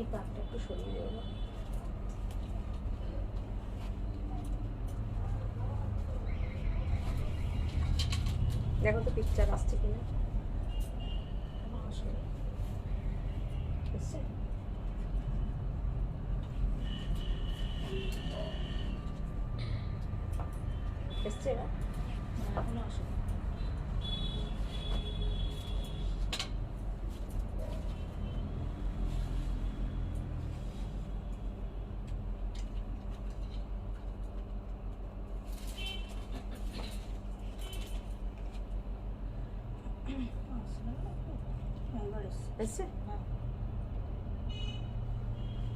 এই পাটটা একটু সরিয়ে দেবো। দেখো তো পিকচার আসছে কিনা। এসছে না, এখনো আসে। এসছে?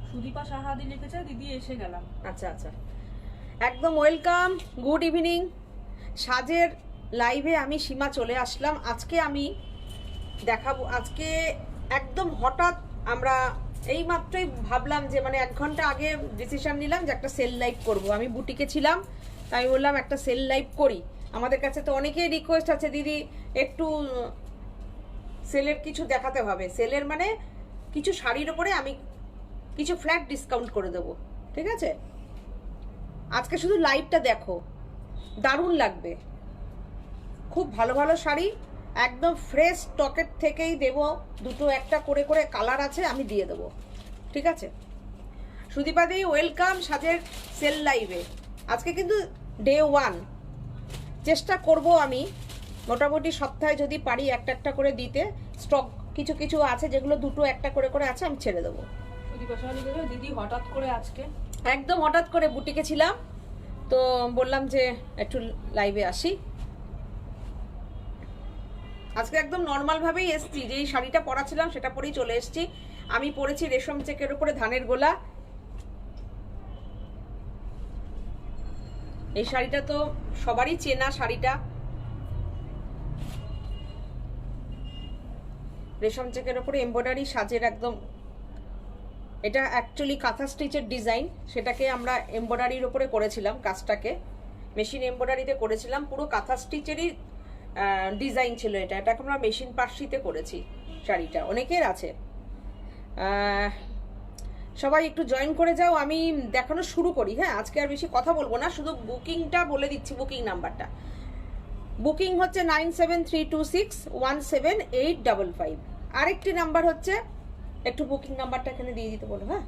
সুদীপা সাহাদি লিখেছে দিদি এসে গেলাম। আচ্ছা আচ্ছা, একদম ওয়েলকাম, গুড ইভিনিং। সাজের লাইভে আমি সীমা চলে আসলাম। আজকে আমি দেখাবো, আজকে একদম হঠাৎ আমরা এই মাত্রই ভাবলাম যে মানে 1 ঘন্টা আগে ডিসিশন নিলাম যে একটা সেল লাইভ করব। আমি বুটিকে ছিলাম, তাই বললাম একটা সেল লাইভ করি। আমাদের কাছে তো অনেকেই রিকোয়েস্ট আছে, দিদি একটু সেলের কিছু দেখাতে হবে। সেলের মানে কিছু শাড়ির ওপরে আমি কিছু ফ্ল্যাট ডিসকাউন্ট করে দেবো, ঠিক আছে? আজকে শুধু লাইভটা দেখো, দারুণ লাগবে। খুব ভালো ভালো শাড়ি, একদম ফ্রেশ স্টকের থেকেই দেবো। দুটো একটা করে করে কালার আছে, আমি দিয়ে দেবো, ঠিক আছে? সুদীপাদি ওয়েলকাম সাজের সেল লাইভে। আজকে কিন্তু ডে 1, চেষ্টা করব আমি মোটামুটি সপ্তাহে যদি পারি একটা একটা করে দিতে। স্টক কিছু কিছু আছে যেগুলো দুটো একটা করে করে আছে, আমি ছেড়ে দেবো। সুদীপা সাহা লিখেছে দিদি হঠাৎ করে আজকে। একদম হঠাৎ করে বুটিকে ছিলাম, তো বললাম যে একটু লাইভে আসি। আজকে একদম নর্মালভাবেই এসছি, যেই শাড়িটা পরা ছিলাম সেটা পরেই চলে এসছি। আমি পরেছি রেশম চেকের উপরে ধানের গোলা। এই শাড়িটা তো সবারই চেনা শাড়িটা, রেশম চেকের উপরে এমব্রয়ডারি সাজের একদম। এটা অ্যাকচুয়ালি কাঁথা স্টিচের ডিজাইন, সেটাকে আমরা এমব্রয়ডারির উপরে করেছিলাম। কাজটাকে মেশিন এমব্রয়ডারিতে করেছিলাম, পুরো কাঁথা স্টিচেরই ডিজাইন ছিল এটা। এটাকে আমরা মেশিন পার্সিতে করেছি শাড়িটা, অনেকের আছে। সবাই একটু জয়েন করে যাও, আমি দেখানো শুরু করি। হ্যাঁ, আজকে আর বেশি কথা বলবো না, শুধু বুকিংটা বলে দিচ্ছি। বুকিং নাম্বারটা, বুকিং হচ্ছে 9732617855। আরেকটি নাম্বার হচ্ছে, একটু বুকিং নাম্বারটা এখানে দিয়ে দিতে বলো। হ্যাঁ,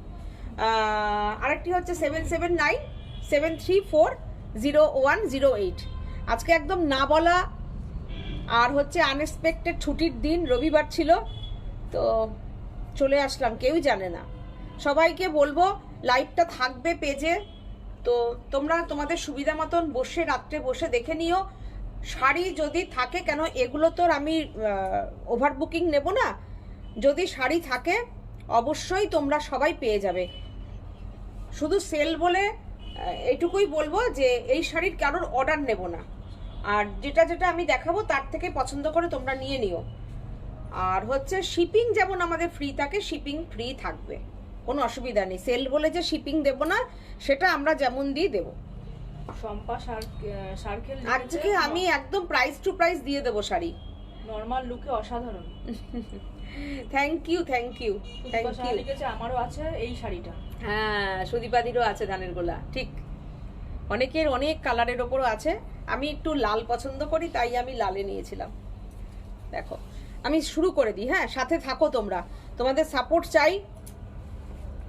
আরেকটি হচ্ছে 7797340108। আজকে একদম না বলা আর হচ্ছে আনএক্সপেক্টেড ছুটির দিন, রবিবার ছিল, তো চলে আসলাম, কেউই জানে না। সবাইকে বলবো লাইভটা থাকবে পেজে, তো তোমরা তোমাদের সুবিধা মতন বসে রাত্রে বসে দেখে নিও। শাড়ি যদি থাকে, কেন এগুলো তো আমি ওভার বুকিং নেব না, যদি শাড়ি থাকে অবশ্যই তোমরা সবাই পেয়ে যাবে। শুধু সেল বলে এইটুকুই বলবো যে এই শাড়ির কারোর অর্ডার নেব না, আর যেটা যেটা আমি দেখাবো তার থেকে পছন্দ করে তোমরা নিয়ে নিও। আর হচ্ছে শিপিং যেমন আমাদের ফ্রি থাকে, শিপিং ফ্রি থাকবে, কোনো অসুবিধা নেই। সেল বলে যে শিপিং দেব না, সেটা আমরা যেমন দিই দেবো। শম্পা সার্কেল আজকে আমি একদম প্রাইস টু প্রাইস দিয়ে দেবো শাড়ি, নরমাল লুকে অসাধারণ। Thank you thank you thank Sudipa Saha you. লিখেছে আমারও আছে এই শাড়িটা। হ্যাঁ, সুদীপাদিরও আছে ধানের গোলা, ঠিক। অনেকের অনেক কালারের ওপরও আছে। আমি একটু লাল পছন্দ করি, তাই আমি লালে নিয়েছিলাম। দেখো, আমি শুরু করে দিই। হ্যাঁ, সাথে থাকো তোমরা, তোমাদের সাপোর্ট চাই।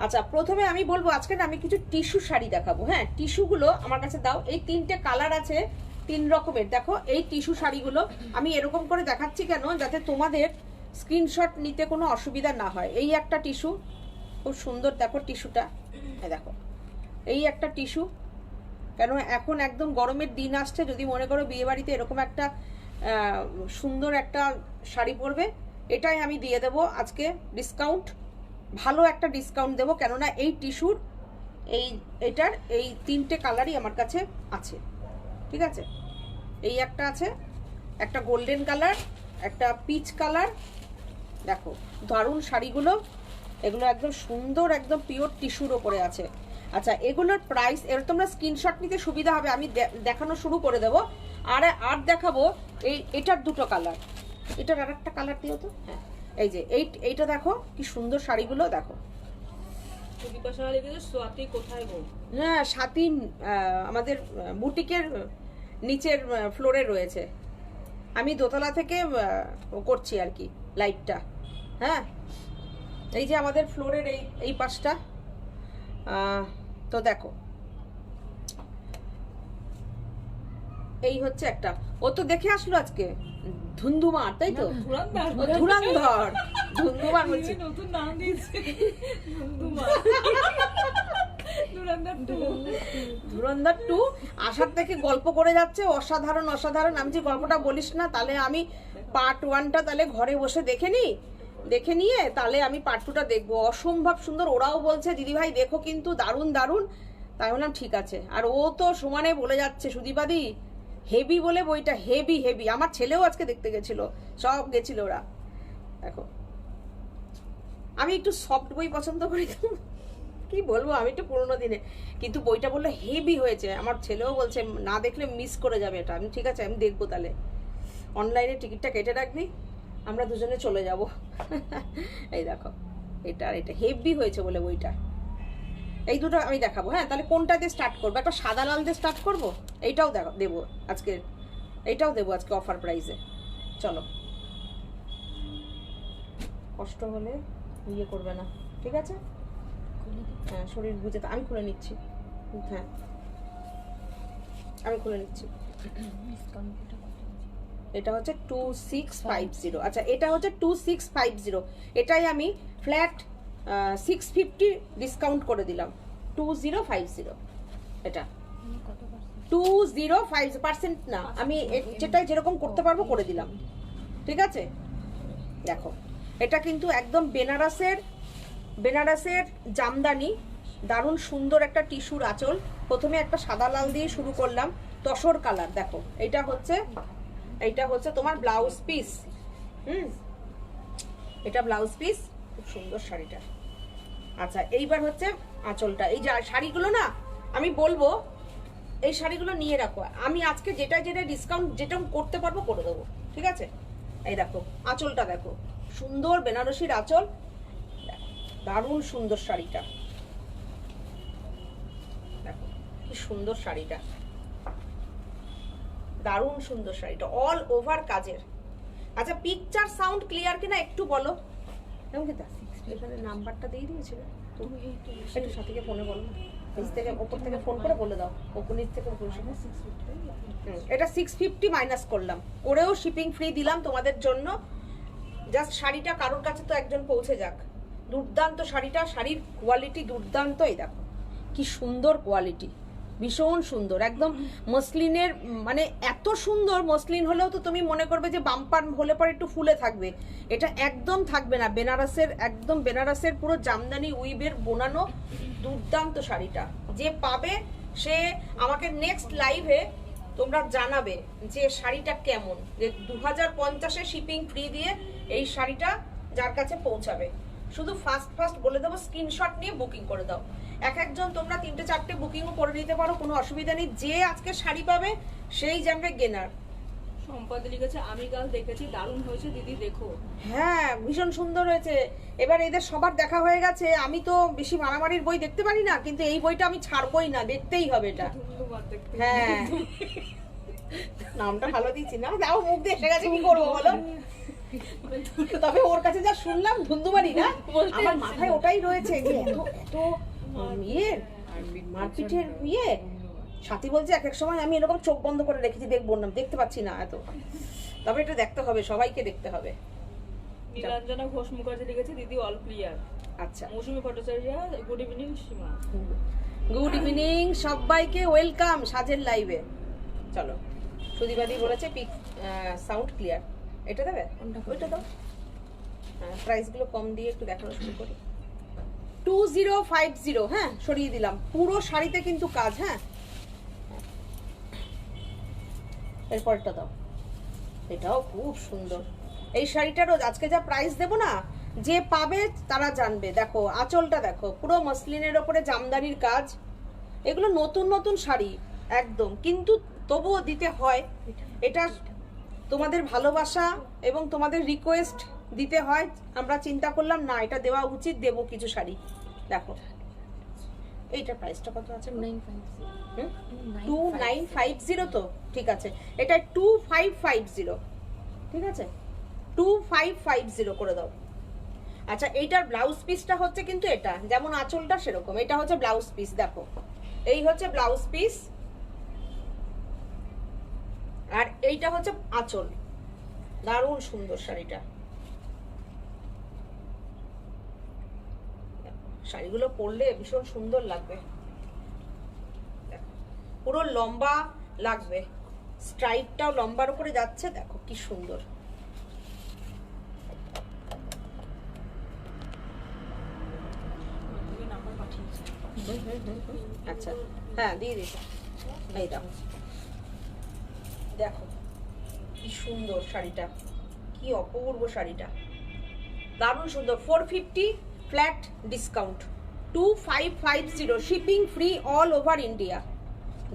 আচ্ছা, প্রথমে আমি বলবো আজকে না আমি কিছু টিস্যু শাড়ি দেখাবো। হ্যাঁ, টিস্যুগুলো আমার কাছে দাও। এই 3টে কালার আছে, 3 রকমের। দেখো এই টিস্যু শাড়িগুলো আমি এরকম করে দেখাচ্ছি কেন, যাতে তোমাদের স্ক্রিনশট নিতে কোনো অসুবিধা না হয়। এই একটা টিস্যু, খুব সুন্দর, দেখো টিস্যুটা, দেখো এই একটা টিস্যু। কেন এখন একদম গরমের দিন আসছে, যদি মনে করো বিয়ে বাড়িতে এরকম একটা সুন্দর একটা শাড়ি পরবে, এটাই আমি দিয়ে দেবো আজকে ডিসকাউন্ট, ভালো একটা ডিসকাউন্ট দেবো। কেননা এই টিস্যুর এটার এই 3টে কালারই আমার কাছে আছে, ঠিক আছে? এই একটা আছে, একটা গোল্ডেন কালার, একটা পিচ কালার। দেখো দারুণ শাড়িগুলো, এগুলো একদম সুন্দর, একদম পিওর টিস্যুর ওপরে আছে। আচ্ছা, এগুলোর প্রাইস, এর তোমরা স্ক্রিনশট নিতে সুবিধা হবে, আমি দেখানো শুরু করে দেবো। আর দেখাবো এটার 2টো কালার, এটার আর একটা কালার দিও তো। হ্যাঁ, এই যে এইটা দেখো কি সুন্দর শাড়িগুলো, দেখো সুদীপা সাহা লিখেছে স্বাতি কোথায় গো? হ্যাঁ, সাতিন আমাদের বুটিকের নিচের ফ্লোরে রয়েছে। আমি দোতলা থেকে করছি আর কি লাইভটা। হ্যাঁ, এই যে আমাদের ফ্লোরের এই পাশটা। তো দেখো, এই হচ্ছে একটা। ও তো দেখে আসলো আজকে ধুন্ধুমার, তাই তো? ধুরান্ধর ধুন্ধুমার বলছি। নতুন নাম দিয়েছে ধুরন্ধর 2 আসার থেকে গল্প করে যাচ্ছে, অসাধারণ অসাধারণ। আমি যে গল্পটা বলিস না, তাহলে আমি পার্ট 1টা তাহলে ঘরে বসে দেখে নিয়ে তাহলে আমি পার্ট 2টা দেখবো। অসম্ভব সুন্দর, ওরাও বলছে দিদি ভাই দেখো কিন্তু দারুণ দারুণ। তাই বললাম ঠিক আছে। আর ও তো সমানে বলে যাচ্ছে সুদীপাদি হেভি বলে, বইটা হেভি হেভি। আমার ছেলেও আজকে দেখতে গেছিল, সব গেছিল ওরা। দেখো, আমি একটু সফট বই পছন্দ করি, কি বলবো, আমি একটু পুরোনো দিনে, কিন্তু বইটা বললো হেভি হয়েছে। আমার ছেলেও বলছে না দেখলে মিস করে যাবে এটা। আমি ঠিক আছে, আমি দেখবো তাহলে। অনলাইনে টিকিটটা কেটে রাখবি, আমরা দুজনে চলে যাব। এই দেখো, এটা হেভি হয়েছে বলে বইটা। এই দুটো আমি দেখাবো। হ্যাঁ, তাহলে কোনটা দিয়ে স্টার্ট করবো? একটা সাদা লাল দিয়ে স্টার্ট করবো। এইটাও দেবো আজকে, এইটাও দেবো আজকে অফার প্রাইসে। চলো, কষ্ট হলে ইয়ে করবে না, ঠিক আছে? হ্যাঁ, শরীর বুঝে আমি খুলে নিচ্ছি। হ্যাঁ, আমি খুলে নিচ্ছি। এটা হচ্ছে 2650। আচ্ছা, এটা হচ্ছে 2650। এটাই আমি ফ্ল্যাট 650 ডিসকাউন্ট করে দিলাম। 2050 এটা 2050% না, আমি যেটাই যেরকম করতে পারবো করে দিলাম, ঠিক আছে? দেখো, এটা কিন্তু একদম বেনারসের জামদানি, দারুণ সুন্দর একটা টিস্যুর আঁচল। প্রথমে একটা সাদা লাল দিয়ে শুরু করলাম, তসর কালার। দেখো, এইটা হচ্ছে তোমার ব্লাউজ পিস। এটা ব্লাউজ পিস, খুব সুন্দর শাড়িটা। আচ্ছা, এইবার হচ্ছে আঁচলটা। এই যে শাড়িগুলো না, আমি বলবো এই শাড়িগুলো নিয়ে রাখো। আমি আজকে যেটা ডিসকাউন্ট যেটা করতে পারবো করে দেবো, ঠিক আছে? এই দেখো, আঁচলটা দেখো, সুন্দর বেনারসির আঁচল, দারুণ সুন্দর শাড়িটা। দেখো কি সুন্দর শাড়িটা, দারুণ সুন্দর শাড়িটা, অল ওভার কাজের। আচ্ছা, পিকচার সাউন্ড ক্লিয়ার কিনা একটু বলো। এখানে নাম্বারটা দিয়ে দিয়েছিল, তুমি একটু সাথীকে ফোনে বলো না, নিচ থেকে ওপর থেকে ফোন করে বলে দাও, ওপর নিচ থেকে এটা 650 মাইনাস করলাম, করেও শিপিং ফ্রি দিলাম তোমাদের জন্য। জাস্ট শাড়িটা কারোর কাছে তো একজন পৌঁছে যাক। দুর্দান্ত শাড়িটা, শাড়ির কোয়ালিটি দুর্দান্ত। এই দেখো কি সুন্দর কোয়ালিটি, ভীষণ সুন্দর, একদম মসলিনের, মানে এত সুন্দর মসলিন হলেও তো তুমি মনে করবে যে বাম্পার হলে পরে একটু ফুলে থাকবে, এটা একদম থাকবে না। বেনারসের, একদম বেনারসের পুরো জামদানি উইভের বোনানো দুর্দান্ত শাড়িটা। যে পাবে সে আমাকে নেক্সট লাইভে তোমরা জানাবে যে শাড়িটা কেমন, যে 2050-এ শিপিং ফ্রি দিয়ে এই শাড়িটা যার কাছে পৌঁছাবে। শুধু ফার্স্ট বলে দেবো, স্ক্রিনশট নিয়ে বুকিং করে দাও। একজন তোমরা 3-4টে বুকিংও করে নিতে পারো, কোনো অসুবিধা নেই। যে আজকে শাড়ি পাবে সেই জানবে গেনার। সম্পাদি লিখেছে আমি কাল দেখেছি, দারুণ হয়েছে দিদি দেখো। হ্যাঁ, ভীষণ সুন্দর হয়েছে। এবার এদের সবার দেখা হয়ে গেছে। আমি তো বেশি মারামারির বই দেখতে পারি না, কিন্তু এই বইটা আমি ছাড়বই না, দেখতেই হবে এটা। হ্যাঁ, নামটা ভালো দিয়েছি না, যাও মুখ দিয়ে এসে গেছে, কি করবো বলো? তবে ওর কাছে যা শুনলাম ধুন্দুমারি না, আমার মাথায় ওটাই রয়েছে যে এত মারপিটের সাথী বলছে এক এক সময় আমি এরকম চোখ বন্ধ করে রেখেছি, দেখবো না, দেখতে পাচ্ছি না এত। তবে এটা দেখতে হবে, সবাইকে দেখতে হবে। নীলাঞ্জনা ঘোষ মুখার্জি লিখেছে দিদি অল ক্লিয়ার। আচ্ছা, মৌসুমী ভট্টাচার্য গুড ইভিনিং। সীমা গুড ইভিনিং, সবাইকে ওয়েলকাম সাজের লাইভে। চলো, সুদীপাদি বলেছে পিক সাউন্ড ক্লিয়ার, এটা দেবে, ওইটা দাও। হ্যাঁ, প্রাইসগুলো কম দিয়ে একটু দেখানো শুরু করি। 2050, হ্যাঁ সরিয়ে দিলাম। পুরো শাড়িতে কিন্তু কাজ। হ্যাঁ, এরপরটা দাও, এটাও খুব সুন্দর। এই শাড়িটারও আজকে যা প্রাইস দেবো না, যে পাবে তারা জানবে। দেখো আঁচলটা দেখো, পুরো মসলিনের ওপরে জামদানির কাজ। এগুলো নতুন নতুন শাড়ি একদম, কিন্তু তবুও দিতে হয়। এটা তোমাদের ভালোবাসা এবং তোমাদের রিকোয়েস্ট দিতে হয়। আমরা চিন্তা করলাম না, এটা দেওয়া উচিত, দেবো কিছু শাড়ি। দেখো এইটার প্রাইসটা কত আছে? 950 2950 তো ঠিক আছে, এটা 2550, ঠিক আছে 2550 করে দাও। আচ্ছা এইটার ব্লাউজ পিসটা হচ্ছে কিন্তু এটা, যেমন আঁচলটা সেরকম, এটা হচ্ছে ব্লাউজ পিস। দেখো এই হচ্ছে ব্লাউজ পিস, আর এইটা হচ্ছে আঁচল। দারুণ সুন্দর শাড়িটা, শাড়িগুলো পরলে ভীষণ সুন্দর লাগবে, পুরো লম্বা লাগবে, স্ট্রাইপটাও লম্বার উপরে যাচ্ছে, দেখো কি সুন্দর। নাম্বার পাঠিয়েছে। আচ্ছা হ্যাঁ দিয়ে দিস, এই দেখো দেখো কি সুন্দর শাড়িটা, কি অপূর্ব শাড়িটা, দারুণ সুন্দর। 450 flat discount, 2550 shipping free all over India.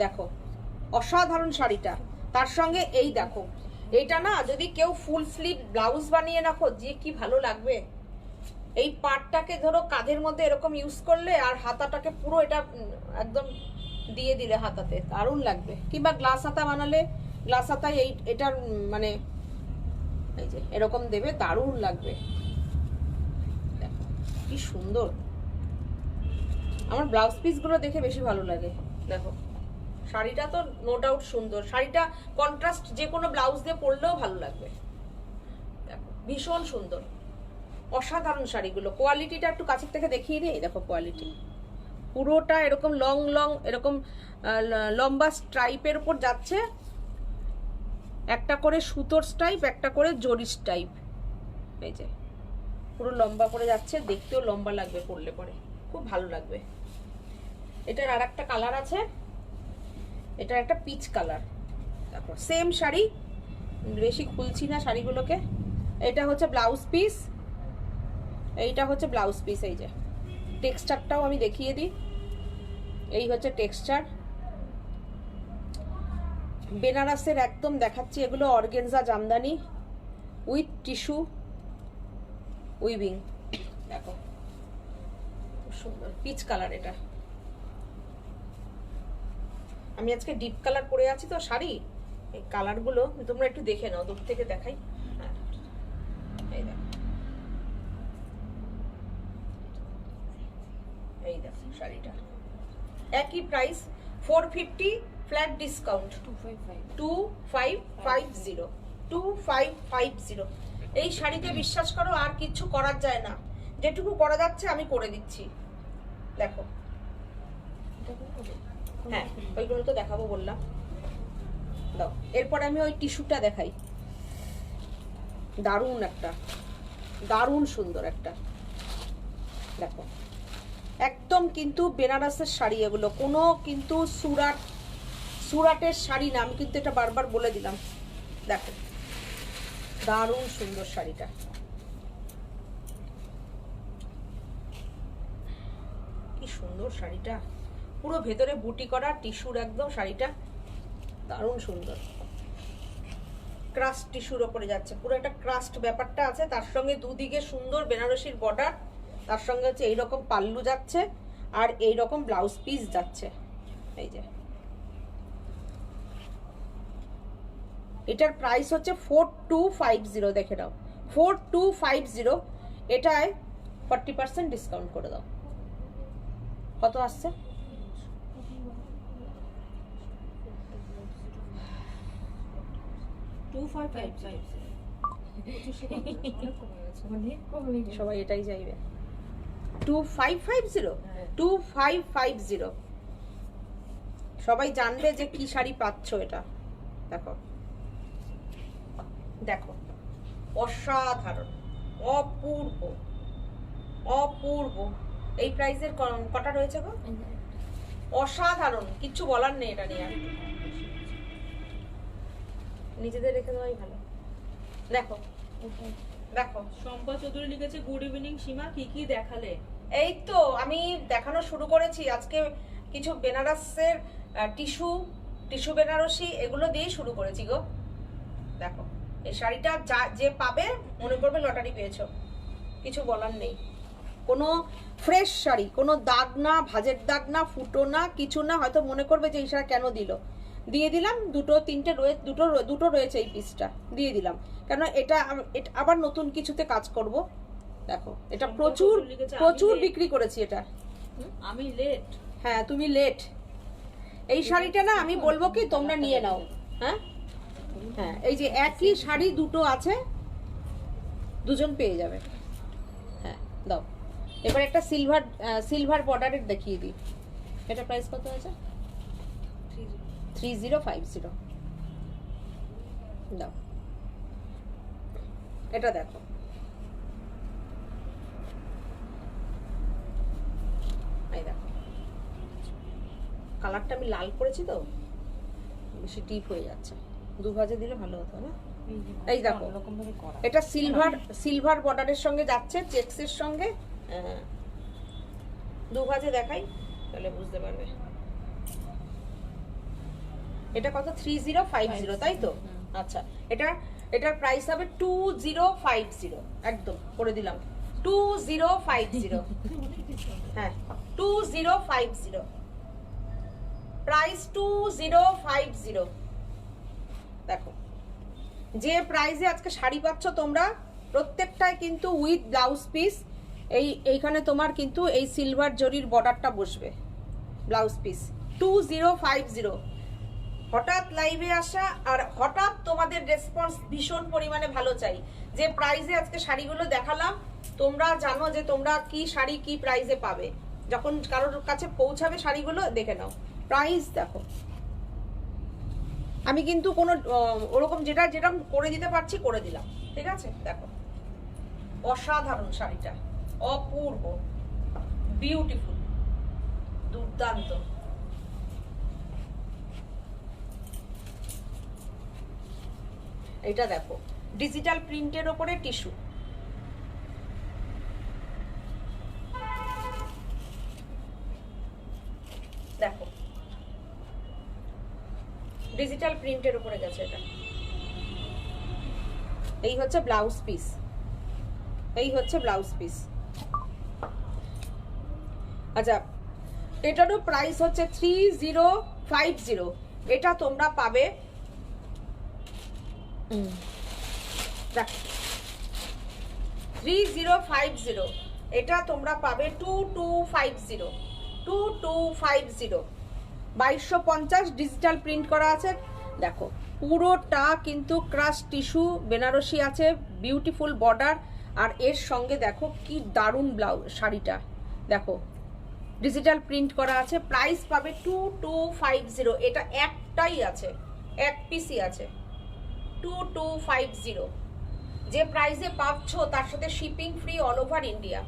দেখো অসাধারণ শাড়িটা, তার সঙ্গে এই দেখো এটা না যদি কেউ ফুল স্লিভ ব্লাউজ বানিয়ে রাখো যে কি ভালো লাগবে। এই পাটটাকে ধরো কাঁধের মধ্যে এরকম ইউজ করলে, আর হাতাটাকে পুরো এটা একদম দিয়ে দিলে হাতাতে, দারুণ লাগবে। কিংবা গ্লাস হাতা বানালে গ্লাস হাতায় এই এটার মানে এই যে এরকম দেবে, দারুণ লাগবে। দেখো কি সুন্দর, আমার ব্লাউজ পিসগুলো দেখে বেশি ভালো লাগে। দেখো শাড়িটা তো নো ডাউট সুন্দর, শাড়িটা কন্ট্রাস্ট যে কোনো ব্লাউজ দিয়ে পরলেও ভালো লাগবে। দেখো ভীষণ সুন্দর, অসাধারণ শাড়িগুলো। কোয়ালিটিটা একটু কাছের থেকে দেখিয়ে দিই, দেখো কোয়ালিটি পুরোটা এরকম লং লং এরকম লম্বা স্ট্রাইপের উপর যাচ্ছে, একটা করে সুতোর স্ট্রাইপ, একটা করে জরি স্ট্রাইপ, এই যে পুরো লম্বা করে যাচ্ছে, দেখতেও লম্বা লাগবে, পরলে পরে খুব ভালো লাগবে। এটার আর একটা কালার আছে, এটা একটা পিচ কালার। দেখো সেম শাড়ি, বেশি খুলছি না শাড়িগুলোকে। এটা হচ্ছে ব্লাউজ পিস, এইটা হচ্ছে ব্লাউজ পিস। এই যে টেক্সচারটাও আমি দেখিয়ে দিই, এই হচ্ছে টেক্সচার। বেনারসের একদম দেখাচ্ছি, এগুলো organza Jamdani with tissue weaving. দেখো খুব সুন্দর পিচ কালার। এটা আমি আজকে ডিপ কালার পরে আছি তো শাড়ি, এই কালারগুলো তোমরা একটু দেখে নাও, দূর থেকে দেখাই। হ্যাঁ এই দেখো, এই দেখো শাড়িটা একই প্রাইস, 450 ফ্ল্যাট ডিসকাউন্ট, 2550। এই শাড়িতে বিশ্বাস করো আর কিছু করার যায় না, যেটুকু করা যাচ্ছে আমি করে দিচ্ছি। দেখো হ্যাঁ ওইগুলো তো দেখাবো বললাম, দাও। এরপরে আমি ওই টিস্যুটা দেখাই, দারুণ একটা, দারুণ সুন্দর একটা। দেখো একদম কিন্তু বেনারসের শাড়ি এগুলো, কোনো কিন্তু সুরাটের শাড়ি না, আমি কিন্তু এটা বারবার বলে দিলাম। দেখো দারুণ সুন্দর শাড়িটা, কি সুন্দর শাড়িটা, পুরো ভেতরে বুটি করা টিস্যুর একদম শাড়িটা, দারুণ সুন্দর। ক্রাস্ট টিস্যুর ওপরে যাচ্ছে, পুরো একটা ক্রাস্ট ব্যাপারটা আছে, তার সঙ্গে দুদিকে সুন্দর বেনারসির বর্ডার, তার সঙ্গে হচ্ছে এইরকম পাল্লু যাচ্ছে, আর এইরকম ব্লাউজ পিস যাচ্ছে। এই যে এটার প্রাইস হচ্ছে 4250, দেখে নাও 4250। এটায় 40% ডিসকাউন্ট করে দাও, কত আসছে? সবাই এটাই চাইবে, 2550, 2550। সবাই জানবে যে কি শাড়ি পাচ্ছ এটা। দেখো দেখো অসাধারণ, অপূর্ব অপূর্ব। এই প্রাইসের কটা রয়েছে গো? অসাধারণ, কিচ্ছু বলার নেই এটা নিয়ে। নিজেদের রেখে দেওয়াই ভালো। দেখো দেখো শম্পা চৌধুরী লিখেছে, গুড ইভিনিং সীমা, কি কি দেখালে? এই তো আমি দেখানো শুরু করেছি আজকে, কিছু বেনারসের টিস্যু বেনারসি এগুলো দিয়েই শুরু করেছি গো। দেখো এই শাড়িটা যে পাবে মনে করবে লটারি পেয়েছো, কিছু বলার নেই। কোনো ফ্রেশ শাড়ি, কোনো দাগ না, ভাঁজের দাগ না, ফুটো না, কিছু না। হয়তো মনে করবে যে এই শাড়ি কেন দিল, দিয়ে দিলাম। দুটো রয়েছে এই পিসটা, দিয়ে দিলাম। কেন এটা আবার নতুন কিছুতে কাজ করব। দেখো এটা প্রচুর বিক্রি করেছি এটা। আমি লেট। হ্যাঁ তুমি লেট। এই শাড়িটা না আমি বলবো কি তোমরা নিয়ে নাও। হ্যাঁ হ্যাঁ, এই যে একই শাড়ি দুটো আছে, দুজন পেয়ে যাবে। হ্যাঁ দাও। এবার একটা সিলভার বর্ডারের দেখিয়ে দিই। এটা প্রাইস কত আছে? 3050। দাও, এটা দেখো। এই দেখো কালারটা আমি লাল করেছি তো বেশি ডিপ হয়ে যাচ্ছে, দু ভাজে দিলে ভালো হতো না। এই দেখো এটা সিলভার বর্ডারের সঙ্গে যাচ্ছে, চেকসের সঙ্গে। দু ভাজে দেখাই তাহলে বুঝতে পারবে। এটা কত? 3050, তাই তো? আচ্ছা, এটার প্রাইস হবে 2050। একদম করে দিলাম 2050। হ্যাঁ 2050, প্রাইস 2050। দেখো যে প্রাইসে আজকে শাড়ি পাচ্ছ তোমরা, প্রত্যেকটাই কিন্তু উইথ ব্লাউজ পিস। এইখানে তোমার কিন্তু এই সিলভার জরির বর্ডারটা বসবে, ব্লাউজ পিস 2050। হঠাৎ লাইভে আসা আর হঠাৎ তোমাদের রেসপন্স ভীষণ পরিমাণে ভালো চাই। যে প্রাইসে আজকে শাড়িগুলো দেখালাম, তোমরা জানো যে তোমরা কি শাড়ি কি প্রাইসে পাবে। যখন কারোর কাছে পৌঁছাবে শাড়িগুলো দেখে নাও। প্রাইস দেখো, আমি কিন্তু কোনো ওরকম যেটা করে দিতে পারছি করে দিলাম, ঠিক আছে? দেখো অসাধারণ শাড়িটা, অপূর্ব, বিউটিফুল, দুর্দান্ত। এটা দেখো ডিজিটাল প্রিন্টের ওপরে টিস্যু। দেখো ডিজিটাল প্রিন্টের উপরে গেছে এটা। এই হচ্ছে ব্লাউজ পিস, এই হচ্ছে ব্লাউজ পিস। আচ্ছা, এটারও প্রাইস হচ্ছে 3050। এটা তোমরা পাবে, দেখো 3050, এটা তোমরা পাবে 2250। 2250 ডিজিটাল প্রিন্ট করা আছে। দেখো পুরোটা কিন্তু ক্রাশ টিস্যু বেনারসি আছে, বিউটিফুল বর্ডার। আর এর সঙ্গে দেখো কি দারুণ ব্লাউজ শাড়িটা, দেখো ডিজিটাল প্রিন্ট করা আছে। প্রাইস পাবে 2250। এটা একটাই আছে, এক পিসই আছে, 2250। যে প্রাইসে পাচ্ছ তার সাথে shipping free all over India.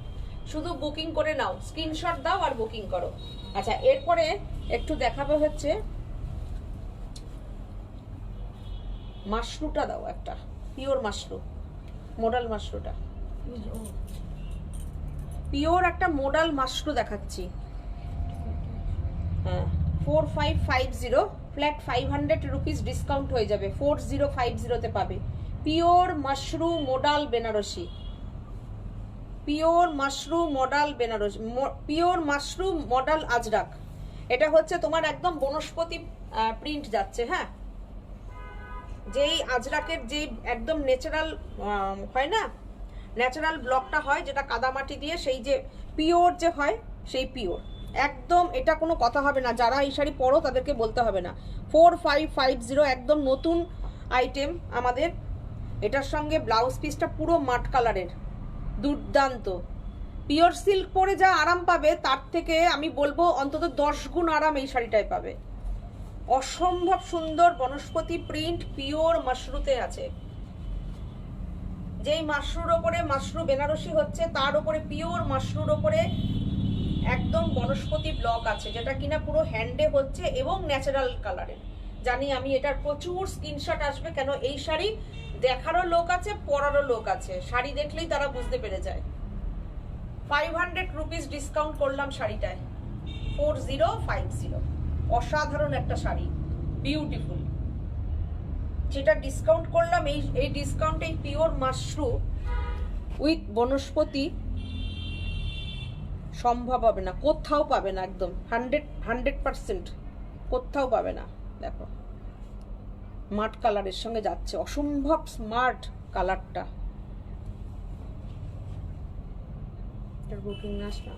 শুধু বুকিং করে নাও, স্ক্রিনশট দাও আর বুকিং করো। আচ্ছা, এরপরে একটু দেখাবো হচ্ছে মাশরুটা। দাও একটা পিওর মাশরু, মডাল মাশরুটা, পিওর একটা মডাল মাশরু দেখাচ্ছি। হ্যাঁ 4550, ফ্ল্যাট 500 রুপিস ডিসকাউন্ট হয়ে যাবে, 4050 পাবে। Pure mashru modal Benarasi, pure mashru modal Banaras, pure mashru modal Ajrakh. এটা হচ্ছে তোমার একদম বনস্পতি প্রিন্ট যাচ্ছে। হ্যাঁ, যেই আজরাকের যে একদম ন্যাচারাল হয় না, ন্যাচারাল ব্লকটা হয় যেটা কাদামাটি দিয়ে, সেই যে পিওর যে হয় সেই পিওর একদম। এটা কোনো কথা হবে না, যারা এই শাড়ি পরো তাদেরকে বলতে হবে না। 4550 একদম নতুন আইটেম আমাদের। এটার সঙ্গে ব্লাউজ পিসটা পুরো মাট কালারের, দুর্দান্ত। পিওর সিল্ক পরে যা আরাম পাবে তার থেকে আমি বলবো অন্তত 10 গুণ আরাম এই শাড়িটায় পাবে। অসম্ভব সুন্দর বনস্পতি প্রিন্ট পিওর মাশরুতে আছে। যেই মাশরুর ওপরে মাশরু বেনারসি হচ্ছে, তার উপরে পিওর মাশরুর ওপরে একদম বনস্পতি ব্লক আছে, যেটা কিনা পুরো হ্যান্ডে হচ্ছে এবং ন্যাচারাল কালারের। জানি আমি এটার প্রচুর স্ক্রিনশট আসবে, কেন এই শাড়ি দেখারও লোক আছে, পরারও লোক আছে। শাড়ি দেখলেই তারা বুঝতে পেরে যায়। 500 রুপিস ডিসকাউন্ট করলাম শাড়িটায়, 4050। অসাধারণ একটা শাড়ি, বিউটিফুল। যেটা ডিসকাউন্ট করলাম, এই ডিসকাউন্টে পিওর মাশরু উইথ বনস্পতি সম্ভব হবে না, কোথাও পাবে না, একদম 100% কোথাও পাবে না। দেখো মাঠ কালারের সঙ্গে যাচ্ছে, অসম্ভব স্মার্ট কালারটা। এটার বুকিং না আসবে?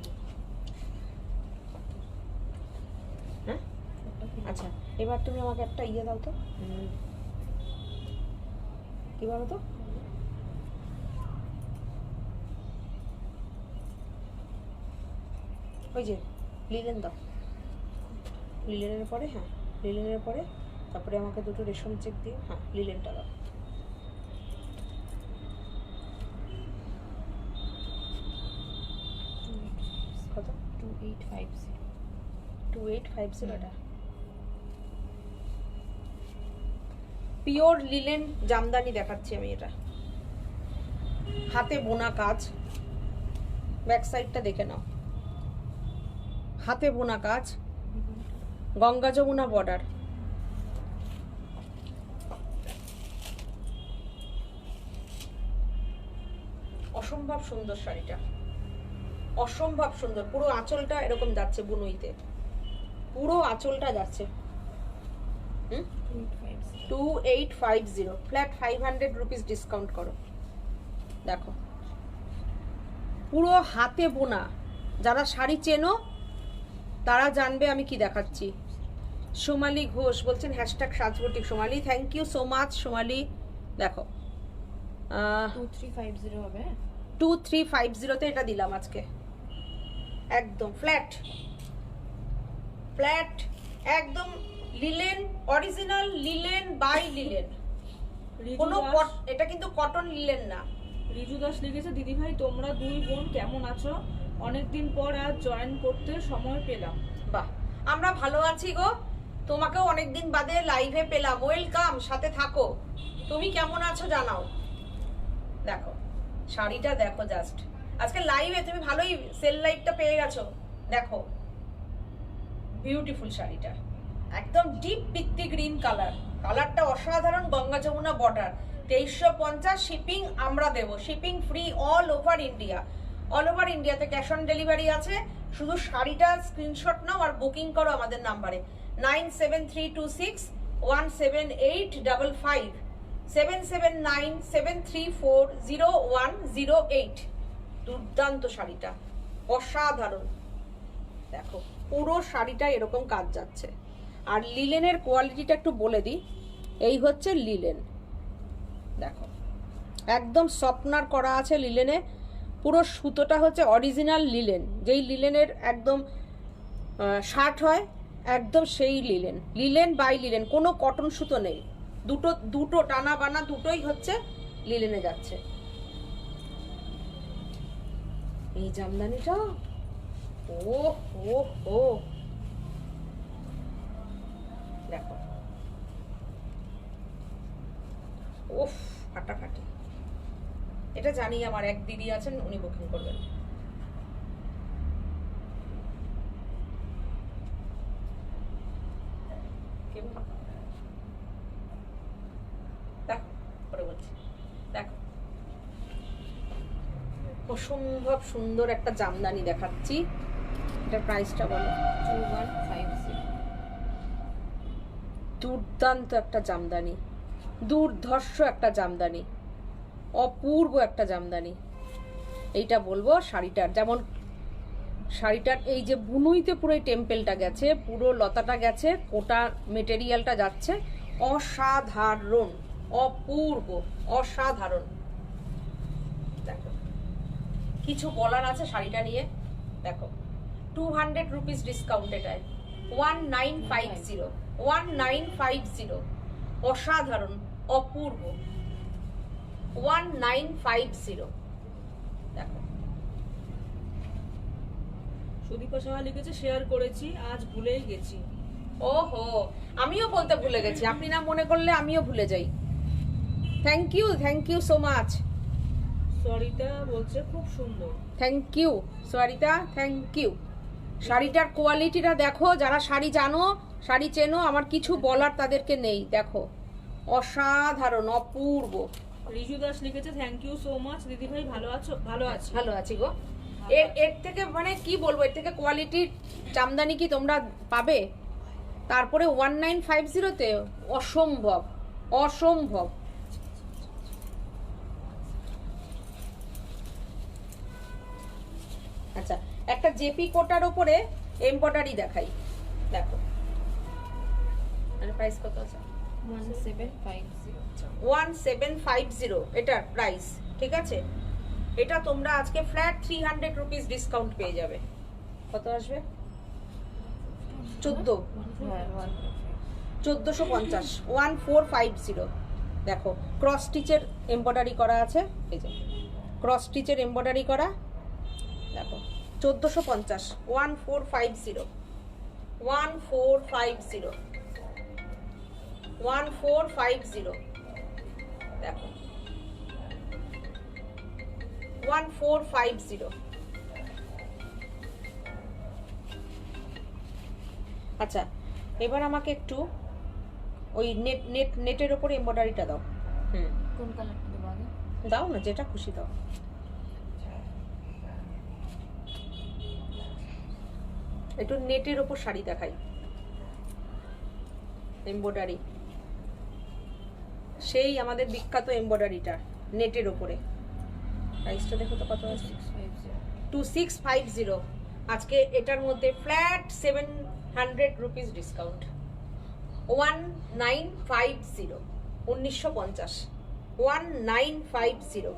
হ্যাঁ আচ্ছা, এবার তুমি আমাকে একটা ইয়ে দাও তো, কি বলো তো, ওই যে লিলেন দাও, লিলেনের পরে, হ্যাঁ লিলেনের পরে তারপরে আমাকে দুটো রেশম চেক দিও। হ্যাঁ লিলেনটা দাও। কত? 2850 এটা পিওর লিলেন জামদানি দেখাচ্ছি আমি। এটা হাতে বোনা কাজ, ব্যাক সাইডটা দেখে নাও, হাতে বোনা কাজ, গঙ্গা যমুনা বর্ডার। অসম্ভব সুন্দর শাড়িটা, অসম্ভব সুন্দর। পুরো আঁচলটা এরকম যাচ্ছে বুনুইতে, পুরো আঁচলটা যাচ্ছে। 2850 ফ্ল্যাট 500 রুপিস ডিসকাউন্ট করো। দেখো পুরো হাতে বোনা, যারা শাড়ি চেনো তারা জানবে আমি কি দেখাচ্ছি। সোমালি ঘোষ বলছেন হ্যাশট্যাগ সাজবটিক। Somali thank you so much Somali. দেখো 2350 হবে, 2350-তে এটা দিলাম আজকে, একদম ফ্ল্যাট ফ্ল্যাট, একদম linen, original linen by linen, কোনো এটা কিন্তু কটন লিলেন না। রিজু দাস লিখেছে দিদি ভাই তোমরা দুই বোন কেমন আছো, অনেকদিন পর আজ জয়েন করতে সময় পেলাম। বাহ, আমরা ভালো আছি গো, তোমাকেও অনেকদিন বাদে লাইভে পেলাম, ওয়েলকাম, সাথে থাকো। তুমি কেমন আছো জানাও। দেখো শাড়িটা দেখো জাস্ট, আজকে লাইভে তুমি ভালোই সেল লাইভটা পেয়ে গেছো। দেখো বিউটিফুল শাড়িটা, একদম ডিপ পিত্তি গ্রিন কালার, কালারটা অসাধারণ, গঙ্গা যমুনা বর্ডার। 2350 শিপিং আমরা দেব, shipping free all over India. All over ইন্ডিয়াতে ক্যাশ অন ডেলিভারি আছে। শুধু শাড়িটা স্ক্রিনশট নাও আর বুকিং করো আমাদের নাম্বারে 9732617855 7797340108। দুর্দান্ত শাড়িটা, অসাধারণ। দেখো পুরো শাড়িটা এরকম কাজ যাচ্ছে। আর লিলেনের কোয়ালিটিটা একটু বলে দিই, এই হচ্ছে লিলেন, দেখো একদম সফটনার করা আছে লিলেনে। পুরো সুতোটা হচ্ছে অরিজিনাল লিলেন, যেই লিলেনের একদম শার্ট হয়, একদম সেই লিলেন, লিলেন বাই লিলেন, কোনো কটন সুতো নেই। দুটো দুটো টানা বানা দুটোই হচ্ছে লিলেনে যাচ্ছে। এই জামদানিটা ও ও ও দেখো, উফ ফাটাফাটি। এটা জানি আমার এক দিদি আছেন, উনি বুকিং করবেন। দেখো করে বলছি, দেখো অসম্ভব সুন্দর একটা জামদানি দেখাচ্ছি। এটার প্রাইসটা বলো। 2150। দুর্দান্ত একটা জামদানি, দুর্ধর্ষ একটা জামদানি, অপূর্ব একটা জামদানি। এইটা বলবো শাড়িটার, যেমন শাড়িটার এই যে বুনুইতে পুরো এই টেম্পেলটা গেছে, পুরো লতাটা গেছে, কোটা মেটেরিয়ালটা যাচ্ছে, অসাধারণ, অপূর্ব, অসাধারণ। দেখো কিছু বলার আছে শাড়িটা নিয়ে। দেখো 200 রুপিস ডিসকাউন্ট, এটায় 1950 অসাধারণ, অপূর্ব 1950। দেখো সুদীপা সাহা লিখেছে শেয়ার করেছি, আজ ভুলেই গেছি। ওহো, আমিও বলতে ভুলে গেছি, আপনি না মনে করলে আমিও ভুলে যাই। Thank you so much. Sarita বলছে খুব সুন্দর। Thank you Sarita, thank you. শাড়িটার কোয়ালিটিটা দেখো, যারা শাড়ি জানো, শাড়ি চেনো, আমার কিছু বলার তাদেরকে নেই। দেখো অসাধারণ, অপূর্ব। রিজু দাস লিখেছে থ্যাংক ইউ সো মাচ দিদি ভাই, ভালো আছো? ভালো আছি, ভালো আছি গো। এর থেকে মানে কি বলবো, এর থেকে কোয়ালিটির জামদানি কি তোমরা পাবে? তারপরে 1950-তে অসম্ভব অসম্ভব। আচ্ছা, একটা জেপি কোটার উপরে এমব্রয়ডারি দেখাই, দেখো প্রাইস কত আছে? 1750 এটার প্রাইস, ঠিক আছে? এটা তোমরা আজকে ফ্ল্যাট 300 রুপিস ডিসকাউন্ট পেয়ে যাবে। কত আসবে? 1450, 1450। দেখো ক্রস স্টিচের এমব্রয়ডারি করা আছে, এই যে ক্রস স্টিচের এমব্রয়ডারি করা, দেখো 1450, 1450, 1450, 1450, দেখো 1450। আচ্ছা, এবার আমাকে একটু ওই নেটের উপর এমব্রয়ডারিটা দাও। কোন কালারটা দেবো আগে? দাও না, যেটা খুশি দাও। একটু নেটের উপর শাড়ি দেখাই, এমব্রয়ডারি, সেই আমাদের বিখ্যাত এমব্রয়ডারিটা নেটের উপরে। প্রাইসটা দেখো তো কত আছে? 2650। আজকে এটার মধ্যে ফ্ল্যাট 700 রুপিস ডিসকাউন্ট, 1950, 1950, 1950।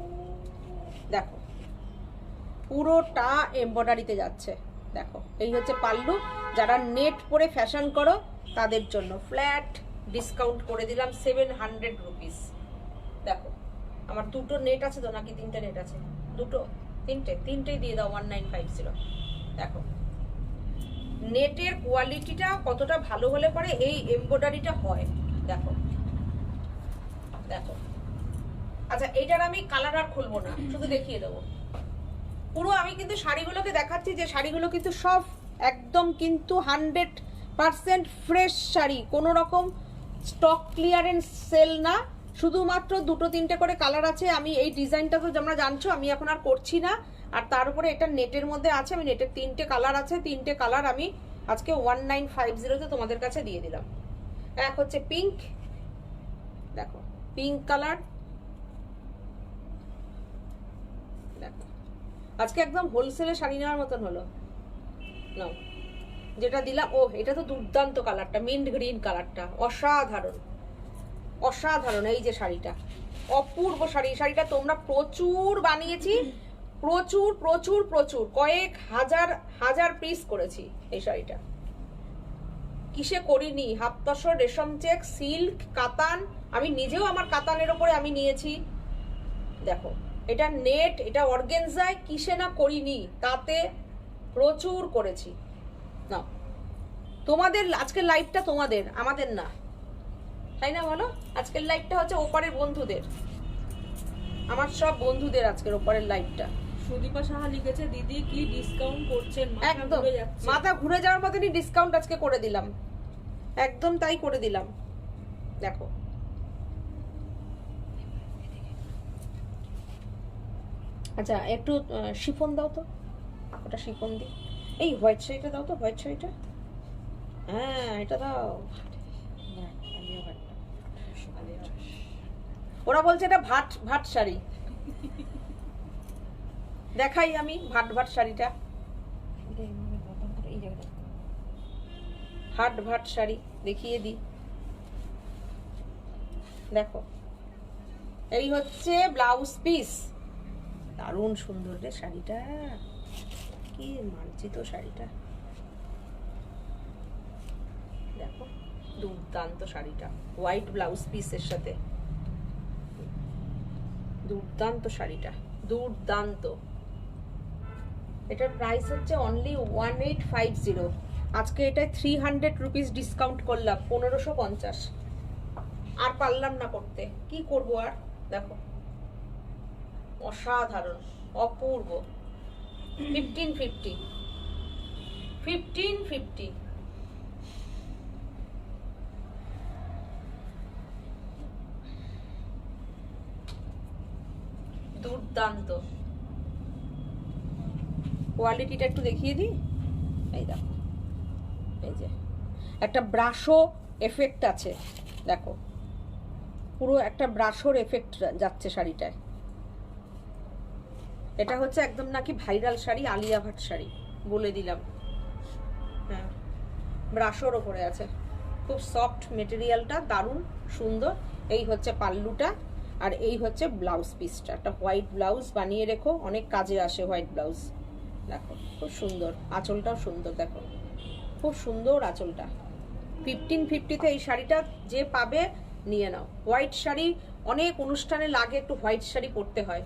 দেখো পুরোটা এমব্রয়ডারিতে যাচ্ছে। দেখো এই হচ্ছে পাল্লু। যারা নেট পরে ফ্যাশন করো তাদের জন্য ফ্ল্যাট ডিসকাউন্ট করে দিলাম 700 রুপিস। দেখো আমার দুটো নেট আছে তো, নাকি তিনটে নেট আছে? দুটো, তিনটেই দিয়ে দাও 1950। দেখো নেটের কোয়ালিটিটা কতটা ভালো হলে পরে এই এমব্রয়ডারিটা হয়, দেখো দেখো। আচ্ছা, এইটার আমি কালার আর খুলবো না, শুধু দেখিয়ে দেবো পুরো। আমি কিন্তু শাড়িগুলোকে দেখাচ্ছি যে শাড়িগুলো কিন্তু সব একদম কিন্তু 100% ফ্রেশ শাড়ি, কোনো রকম স্টক ক্লিয়ারেন্স সেল না। শুধুমাত্র দুটো তিনটে করে কালার আছে। আমি এই ডিজাইনটা তো তোমরা জানছো, আমি এখন আর করছি না। আর তার উপরে এটা নেটের মধ্যে আছে, আমি নেটের তিনটে কালার আছে, তিনটে কালার আমি আজকে 1950-তে তোমাদের কাছে দিয়ে দিলাম। এক হচ্ছে পিঙ্ক, দেখো পিঙ্ক কালার, দেখো আজকে একদম হোলসেলে শাড়ি নেওয়ার মতন হলো। নাও যেটা দিলাম, ও এটা তো দুর্দান্ত কালারটা, মিন্ট গ্রিন কালারটা, অসাধারণ অসাধারণ। এই যে শাড়িটা অপূর্ব শাড়ি। শাড়িটা তোমরা প্রচুর বানিয়েছি, প্রচুর প্রচুর প্রচুর, কয়েক হাজার হাজার পিস করেছি এই শাড়িটা। কিসে করিনি? হাফ তসর, রেশম চেক, সিল্ক, কাতান। আমি নিজেও আমার কাতানের ওপরে আমি নিয়েছি। দেখো এটা নেট, এটা অর্গেনজায়, কিসে না করিনি, তাতে প্রচুর করেছি। না তোমাদের আজকের লাইভটা তোমাদের, আমাদের না, তাই না বলো? আজকের লাইভটা হচ্ছে ওপারের বন্ধুদের, আমার সব বন্ধুদের আজকের ওপারের লাইভটা। সুদীপা সাহা লিখেছে, দিদি কি ডিসকাউন্ট করছেন? একদম মাথা ঘুরে যাওয়ার মতনই ডিসকাউন্ট আজকে করে দিলাম, একদম তাই করে দিলাম। দেখো আচ্ছা, একটু শিফন দাও তো, ওটা শিফন দি। এই হোয়াইট শাড়িটা দাও তো, হোয়াইট শাড়িটা, হ্যাঁ এটা দাও। ওরা বলছে এটা ভাট ভাট শাড়ি। দেখাই আমি ভাট ভাট শাড়িটা, ভাট ভাট শাড়ি দেখিয়ে দিই। দেখো এই হচ্ছে ব্লাউজ পিস, দারুণ সুন্দর রে শাড়িটা, কি মানছি তো শাড়িটা। দেখো দুর্দান্ত শাড়িটা, হোয়াইট ব্লাউজ পিসের সাথে, দুর্দান্ত শাড়িটা, দুর্দান্ত। এটার প্রাইস হচ্ছে অনলি 1850। আজকে এটা 300 রুপিস ডিসকাউন্ট করলাম, 1550। আর পারলাম না করতে, কি করব আর। দেখো অসাধারণ, অপূর্ব। 1550, 1550। দুর্দান্ত। কোয়ালিটিটা একটু দেখিয়ে দিই। এই দেখো, এই যে একটা ব্রাশো এফেক্ট আছে, দেখো পুরো একটা ব্রাশোর এফেক্ট যাচ্ছে শাড়িটায়। এটা হচ্ছে একদম নাকি ভাইরাল শাড়ি, আলিয়া ভাট শাড়ি, বলে দিলাম। হ্যাঁ, ব্রাশোর ওপরে আছে, খুব সফট মেটেরিয়ালটা, দারুণ সুন্দর। এই হচ্ছে পাল্লুটা, আর এই হচ্ছে ব্লাউজ পিসটা। একটা হোয়াইট ব্লাউজ বানিয়ে রেখো, অনেক কাজে আসে হোয়াইট ব্লাউজ। দেখো খুব সুন্দর, আঁচলটাও সুন্দর, দেখো খুব সুন্দর আঁচলটা। 1550-তে এই শাড়িটা যে পাবে নিয়ে নাও। হোয়াইট শাড়ি অনেক অনুষ্ঠানে লাগে, একটু হোয়াইট শাড়ি পরতে হয়,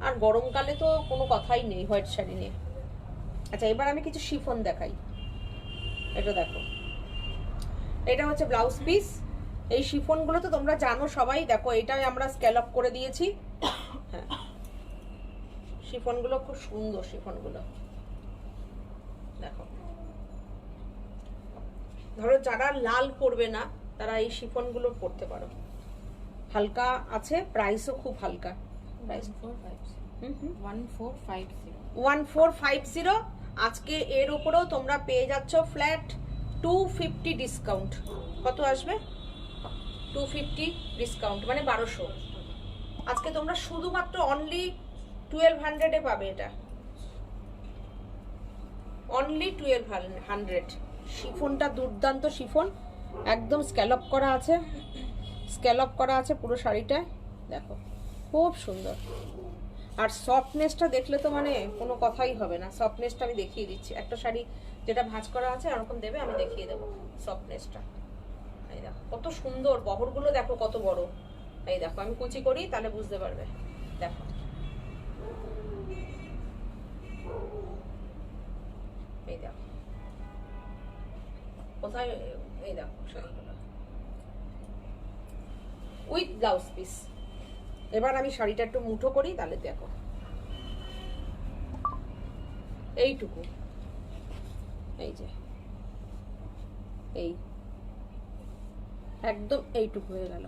আর গরমকালে তো কোনো কথাই নেই হোয়াইট শাড়ি নিয়ে। আচ্ছা, এবার আমি কিছু শিফন দেখাই। এটা দেখো, এটা হচ্ছে ব্লাউজ পিস। এই শিফনগুলো তো তোমরা জানো সবাই, দেখো এটাই আমরা স্ক্যালপ করে দিয়েছি। হ্যাঁ, শিফনগুলো খুব সুন্দর, শিফনগুলো দেখো। ধরো যারা লাল পরবে না তারা এই শিফনগুলো পরতে পারো, হালকা আছে, প্রাইসও খুব হালকা। প্রাইস 1450। আজকে এর উপরেও তোমরা পেয়ে যাচ্ছ ফ্ল্যাট 250 ডিসকাউন্ট। কত আসবে? 250 ডিসকাউন্ট, মানে 1200। আজকে তোমরা শুধুমাত্র অনলি 1200-এ পাবে এটা, অনলি 1200। শিফনটা দুর্দান্ত শিফন, একদম স্ক্যালপ করা আছে, স্ক্যালপ করা আছে পুরো শাড়িটায়, দেখো খুব সুন্দর। আর সফটনেসটা দেখলে তো মানে কোনো কথাই হবে না। সফটনেসটা আমি দেখিয়ে দিচ্ছি, একটা শাড়ি যেটা ভাঁজ করা আছে এরকম দেবে, আমি দেখিয়ে দেবো সফটনেসটা। এই দেখো কত সুন্দর, বহরগুলো দেখো কত বড়। এই দেখো আমি কুচি করি তাহলে বুঝতে পারবে, দেখো এই দেখো কোথায়, এই দেখো শাড়িগুলো উইথ ব্লাউজ পিস। এবার আমি শাড়িটা একটু মুঠো করি তাহলে দেখো, এইটুকু, এই যে এই একদম এইটুকু হয়ে গেল।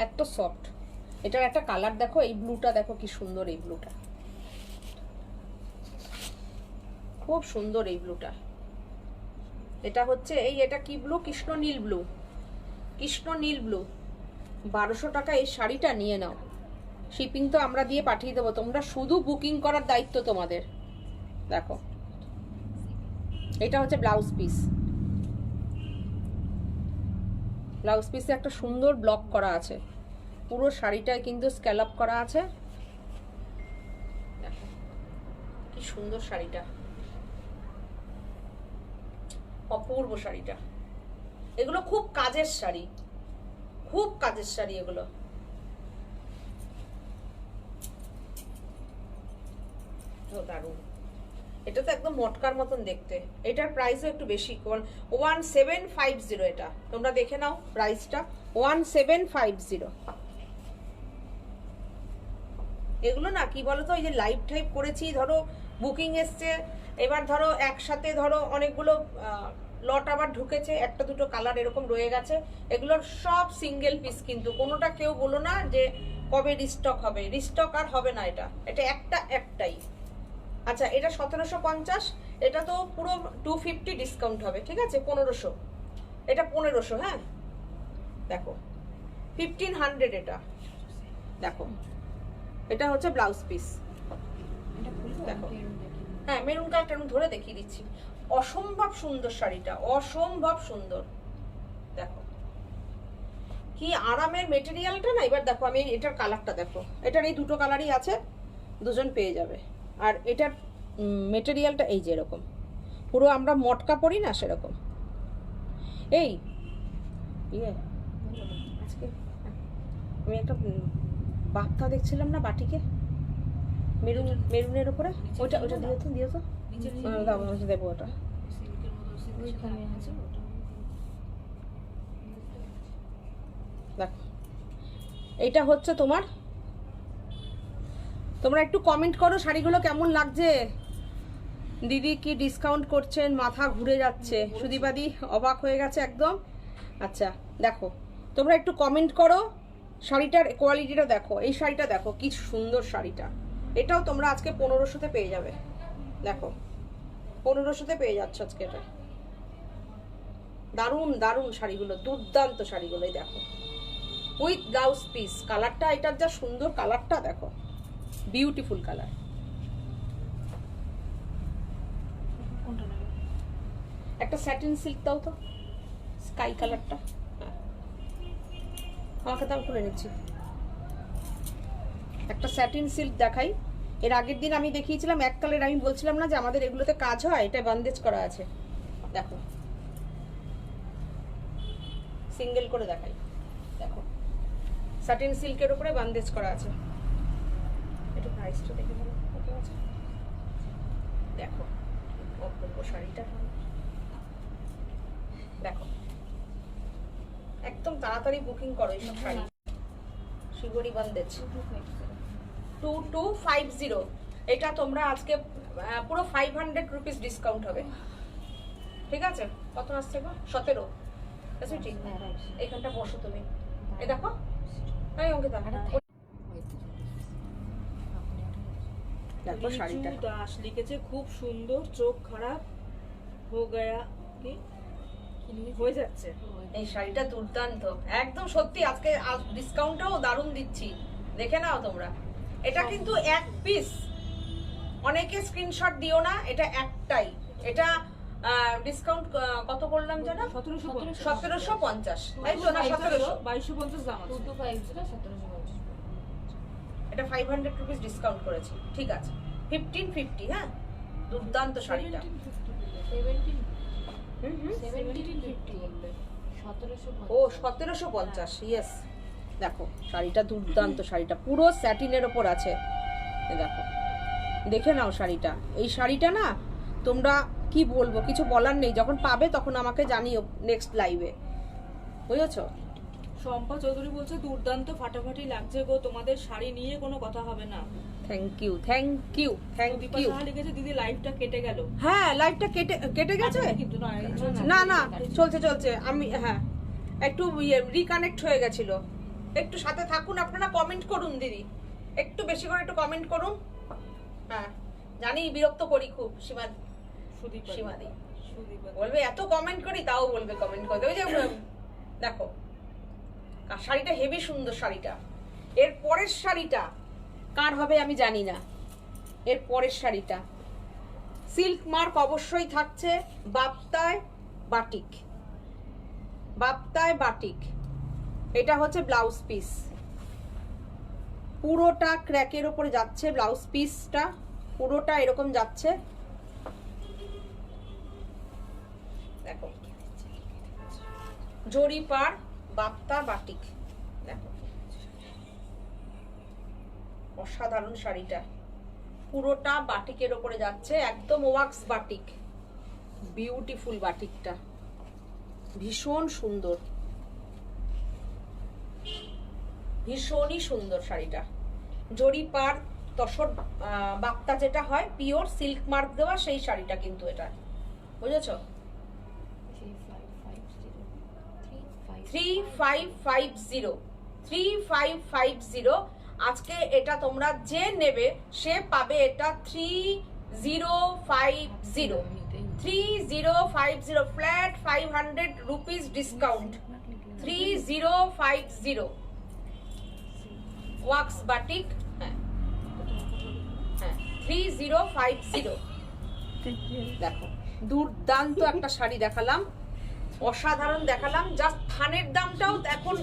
এত সফট। এটার একটা কালার দেখো, এই ব্লুটা দেখো কি সুন্দর, এই ব্লুটা খুব সুন্দর, এই ব্লুটা। এটা হচ্ছে এটা কি ব্লু? কৃষ্ণ নীল ব্লু, কৃষ্ণ নীল ব্লু। 1200 টাকা এই শাড়িটা নিয়ে নাও। শিপিং তো আমরা দিয়ে পাঠিয়ে দেবো, তোমরা শুধু বুকিং করার দায়িত্ব তোমাদের। দেখো এটা হচ্ছে ব্লাউজ পিস, ব্লাউজ পিসে একটা সুন্দর ব্লক করা আছে, পুরো শাড়িটায় কিন্তু স্ক্যালপ করা আছে। দেখো কি সুন্দর শাড়িটা, অপূর্ব শাড়িটা। এগুলো খুব কাজের শাড়ি, খুব কাজের শাড়ি এগুলো। দারুণ, এটা তো একদম মটকার মতন দেখতে। এটার প্রাইসও একটু বেশি, 1750। এটা তোমরা দেখে নাও প্রাইসটা, 1750। এগুলো না কি বলতো, এই যে লাইভ টাইপ করেছি, ধরো বুকিং এসছে, এবার ধরো একসাথে ধরো অনেকগুলো লট আবার ঢুকেছে, একটা দুটো কালার এরকম রয়ে গেছে, এগুলোর সব সিঙ্গেল পিস, কিন্তু কোনোটা কেউ বলো না যে কবে রিস্টক হবে, রিস্টক আর হবে না। এটা একটাই। আচ্ছা, এটা 1750, এটা তো পুরো 250 ডিসকাউন্ট হবে, ঠিক আছে 1500, এটা 1500। হ্যাঁ দেখো 1500 এটা, দেখো এটা হচ্ছে ব্লাউজ পিস। দেখো হ্যাঁ, মেরুন কালারটা আমি ধরে দেখিয়ে দিচ্ছি। অসম্ভব সুন্দর শাড়িটা, অসম্ভব সুন্দর। দেখো কি আরামের মেটেরিয়ালটা না। এবার দেখো আমি এটার কালারটা দেখো, এটার এই দুটো কালারই আছে, দুজন পেয়ে যাবে। আর এটার মেটেরিয়ালটা এই যে এরকম, পুরো আমরা মটকা পরি না সেরকম। এই আজকে আমি একটা বার্তা দেখছিলাম না বাটিকে, মেরুনের উপরে, ওটা দিও তো দেবো ওটা। দেখো এইটা হচ্ছে তোমার, তোমরা একটু কমেন্ট করো শাড়িগুলো কেমন লাগছে। দিদি কি ডিসকাউন্ট করছেন, মাথা ঘুরে যাচ্ছে, সুদীপাদি অবাক হয়ে গেছে একদম। আচ্ছা দেখো তোমরা একটু কমেন্ট করো শাড়িটার কোয়ালিটিটা দেখো, এই শাড়িটা দেখো কি সুন্দর শাড়িটা। এটাও তোমরা আজকে 1500-তে পেয়ে যাবে। দেখো 1500-তে পেয়ে যাচ্ছ আজকে এটা। দারুণ দারুণ শাড়িগুলো, দুর্দান্ত শাড়িগুলো। এই দেখো উইথ ব্লাউজ পিস। কালারটা এটার যা সুন্দর, কালারটা দেখো, বিউটিফুল কালার। একটা স্যাটিন সিল্ক দাও তো, স্কাই কালারটা। আমাকে দাম খুলে নিচ্ছি। একটা স্যাটিন সিল্ক দেখাই। এর আগের দিন আমি দেখিয়েছিলাম এক কালার, আমি বলছিলাম না যে আমাদের এগুলোতে কাজ হয়, এটা বান্দেজ করা আছে। দেখো সিঙ্গেল করে দেখাই, দেখো স্যাটিন সিল্কের উপরে বান্দেজ করা আছে। একটু প্রাইসটা দেখে বলো কত আছে। দেখো অপূর্ব শাড়িটা, দেখো একদম তাড়াতাড়ি বুকিং করো এইসব শাড়ি। শিবরি বান্দেজ 2250। এটা তোমরা আজকে পুরো 500 রুপিস ডিসকাউন্ট হবে, ঠিক আছে? কত আসছে গো? 17। আচ্ছা ঠিক, এইখানটা বসো তুমি। এই দেখো, এই অঙ্কিতা দেখো শাড়িটা। দাস লিখেছে খুব সুন্দর, চোখ খারাপ হো গয়া কি হয়ে যাচ্ছে। এই শাড়িটা দুর্দান্ত, একদম সত্যি। আজকে ডিসকাউন্টটাও দারুণ দিচ্ছি, দেখে নাও তোমরা। এটা কিন্তু এক পিস, অনেকে স্ক্রিনশট দিও না, এটা একটাই। এটা ডিসকাউন্ট কত করলাম জানো? 1750। তাই তো না? 1700 2250 দাম আছে। 2250 এটা 500 রুপিস ডিসকাউন্ট করেছি, ঠিক আছে? 1550। হ্যাঁ, দুর্দান্ত শাড়িটা। 1750 ও 1750, ইয়েস। দেখো শাড়িটা দুর্দান্ত, শাড়িটা পুরো স্যাটিনের ওপর আছে। দেখো দেখে নাও শাড়িটা। এই শাড়িটা না তোমরা কি বলবো, কিছু বলার নেই। যখন পাবে তখন আমাকে জানিও নেক্সট লাইভে, বুঝেছো? শম্পা চৌধুরী বলছে দুর্দান্ত, ফাটাফাটি লাগছে গো, তোমাদের শাড়ি নিয়ে কোনো কথা হবে না। Thank you, thank you, thank Dipa you. Saha লিখেছে দিদি লাইভটা কেটে গেল। হ্যাঁ, লাইভটা কেটে গেছে কিন্তু না, না চলছে। আমি হ্যাঁ একটু রিকানেক্ট হয়ে গেছিল। একটু সাথে থাকুন আপনারা, কমেন্ট করুন দিদি, একটু বেশি করে একটু কমেন্ট করুন। হ্যাঁ জানি বিরক্ত করি খুব, সীমাদি বলবে এত কমেন্ট করি, তাও বলবে কমেন্ট করতে। ওই যে দেখো শাড়িটা হেভি সুন্দর শাড়িটা। এর পরের শাড়িটা কার হবে আমি জানি না। এর পরের শাড়িটা সিল্ক মার্ক অবশ্যই থাকছে, বাপ্তায় বাটিক, বাপ্তায় বাটিক। এটা হচ্ছে ব্লাউজ পিস, পুরোটা ক্র্যাকের উপরে যাচ্ছে। ব্লাউজ পিসটা পুরোটা এরকম যাচ্ছে। দেখো জরিপার বাপ্তা বাটিক, দেখো অসাধারণ শাড়িটা। পুরোটা বাটিকের উপরে যাচ্ছে, একদম ওয়াক্স বাটিক, বিউটিফুল বাটিকটা, ভীষণ সুন্দর, ভীষণই সুন্দর শাড়িটা। জরিপার তসর বাপ্তা যেটা হয় পিওর সিল্ক মার্ক দেওয়া, সেই শাড়িটা কিন্তু এটা, বুঝেছো? 3550 আজকে এটা তোমরা যে নেবে সে পাবে এটা 3050 flat 500 rupees discount. 3050 wax batik. হ্যাঁ হ্যাঁ 3050। দেখো দুর্দান্ত একটা শাড়ি দেখালাম, অসাধারণ দেখালাম। জাস্ট থানের দামটাও এখন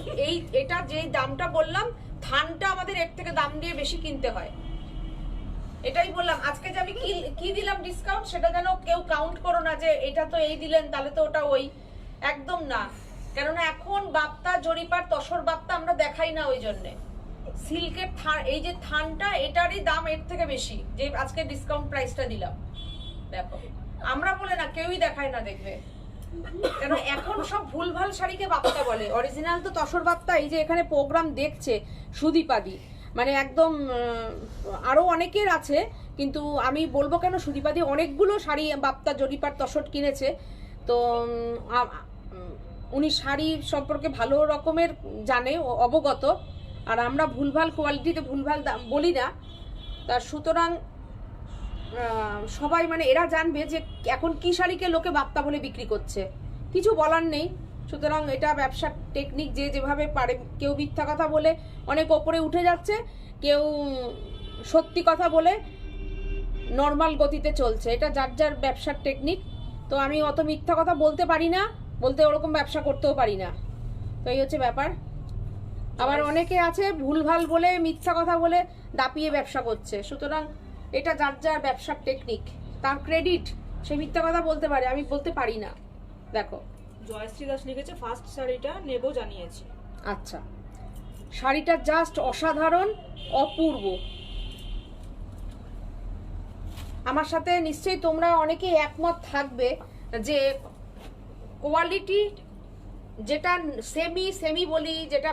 এটা যে দামটা বললাম, থানটা আমাদের এর থেকে দাম দিয়ে বেশি কিনতে হয়। এটাই বললাম আজকে যে আমি কি দিলাম ডিসকাউন্ট, সেটা যেন কেউ কাউন্ট করো না যে এটা তো এই দিলেন তাহলে তো ওটা ওই, একদম না। কেননা এখন বাপ্তা জরিপার তসর বাপ্তা আমরা দেখাই না, ওই জন্যে সিল্কের এই যে থানটা এটারই দাম এর থেকে বেশি, যে আজকে ডিসকাউন্ট প্রাইসটা দিলাম। দেখো আমরা বলে না, কেউই দেখায় না, দেখবে কেন এখন সব ভুলভাল শাড়িকে বাপ্তা বলে, অরিজিনাল তো তসর বাপ্তা। এই যে এখানে প্রোগ্রাম দেখছে সুদীপাদি, মানে একদম আরো অনেকের আছে, কিন্তু আমি বলবো কেন, সুদীপাদি অনেকগুলো শাড়ি বাপ্তা জরিপার তসর কিনেছে, তো উনি শাড়ি সম্পর্কে ভালো রকমের জানে, অবগত। আর আমরা ভুলভাল কোয়ালিটিতে ভুলভাল দাম বলি না। তা সুতরাং সবাই মানে এরা জানবে যে এখন কি শাড়িকে লোকে বাপ্তা বলে বিক্রি করছে, কিছু বলার নেই। সুতরাং এটা ব্যবসার টেকনিক, যে যেভাবে পারে। কেউ মিথ্যা কথা বলে অনেক ওপরে উঠে যাচ্ছে, কেউ সত্যি কথা বলে নর্মাল গতিতে চলছে। এটা যার যার ব্যবসার টেকনিক। তো আমি অত মিথ্যা কথা বলতে পারি না, বলতে ওরকম ব্যবসা করতেও পারি না। তো এই হচ্ছে ব্যাপার। আবার অনেকে আছে ভুলভাল বলে মিথ্যা কথা বলে দাপিয়ে ব্যবসা করছে। সুতরাং এটা যার যার ব্যবসার টেকনিক, তার ক্রেডিট। সে মিথ্যা কথা বলতে পারে, আমি বলতে পারি না। দেখো জয়শ্রী দাস লিখেছে ফার্স্ট শাড়িটা নেব জানিয়েছি। আচ্ছা, শাড়িটা জাস্ট অসাধারণ, অপূর্ব। আমার সাথে নিশ্চয়ই তোমরা অনেকেই একমত থাকবে যে কোয়ালিটি যেটা সেমি বলি, যেটা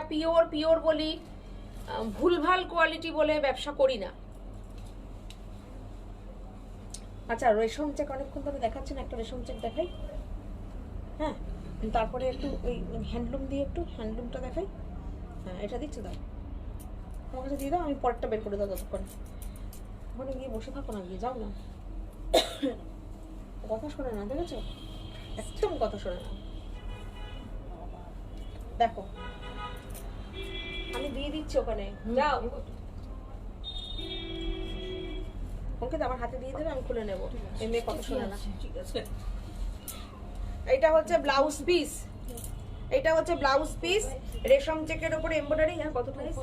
পিওর বলি, ভুলভাল কোয়ালিটি বলে ব্যবসা করি না। আচ্ছা, রেশম চেক অনেকক্ষণ ধরে দেখাচ্ছেন, একটা রেশম চেক দেখাই। হ্যাঁ, তারপরে একটু ওই হ্যান্ডলুম দিয়ে একটু হ্যান্ডলুমটা দেখাই। হ্যাঁ, এটা দিচ্ছ দাও, আমার কাছে দিয়ে দাও, আমি পরেরটা বের করে দাও ততক্ষণ। ওখানে গিয়ে বসে থাকো না, গিয়ে যাও না। কথা শোনে না, দেখেছো? একদম কথা শোনে না। দেখো আমি দিয়ে দিচ্ছি ওখানে, যাও। ওকে আমার হাতে দিয়ে দেবে, আমি খুলে নেবো। এই মেয়ে কথা শোনে না। ঠিক আছে, এটা হচ্ছে ব্লাউজ পিস, এটা হচ্ছে ব্লাউজ পিস রেশম চেকের উপরে এমব্রয়ডারি। হ্যাঁ, কত প্রাইস?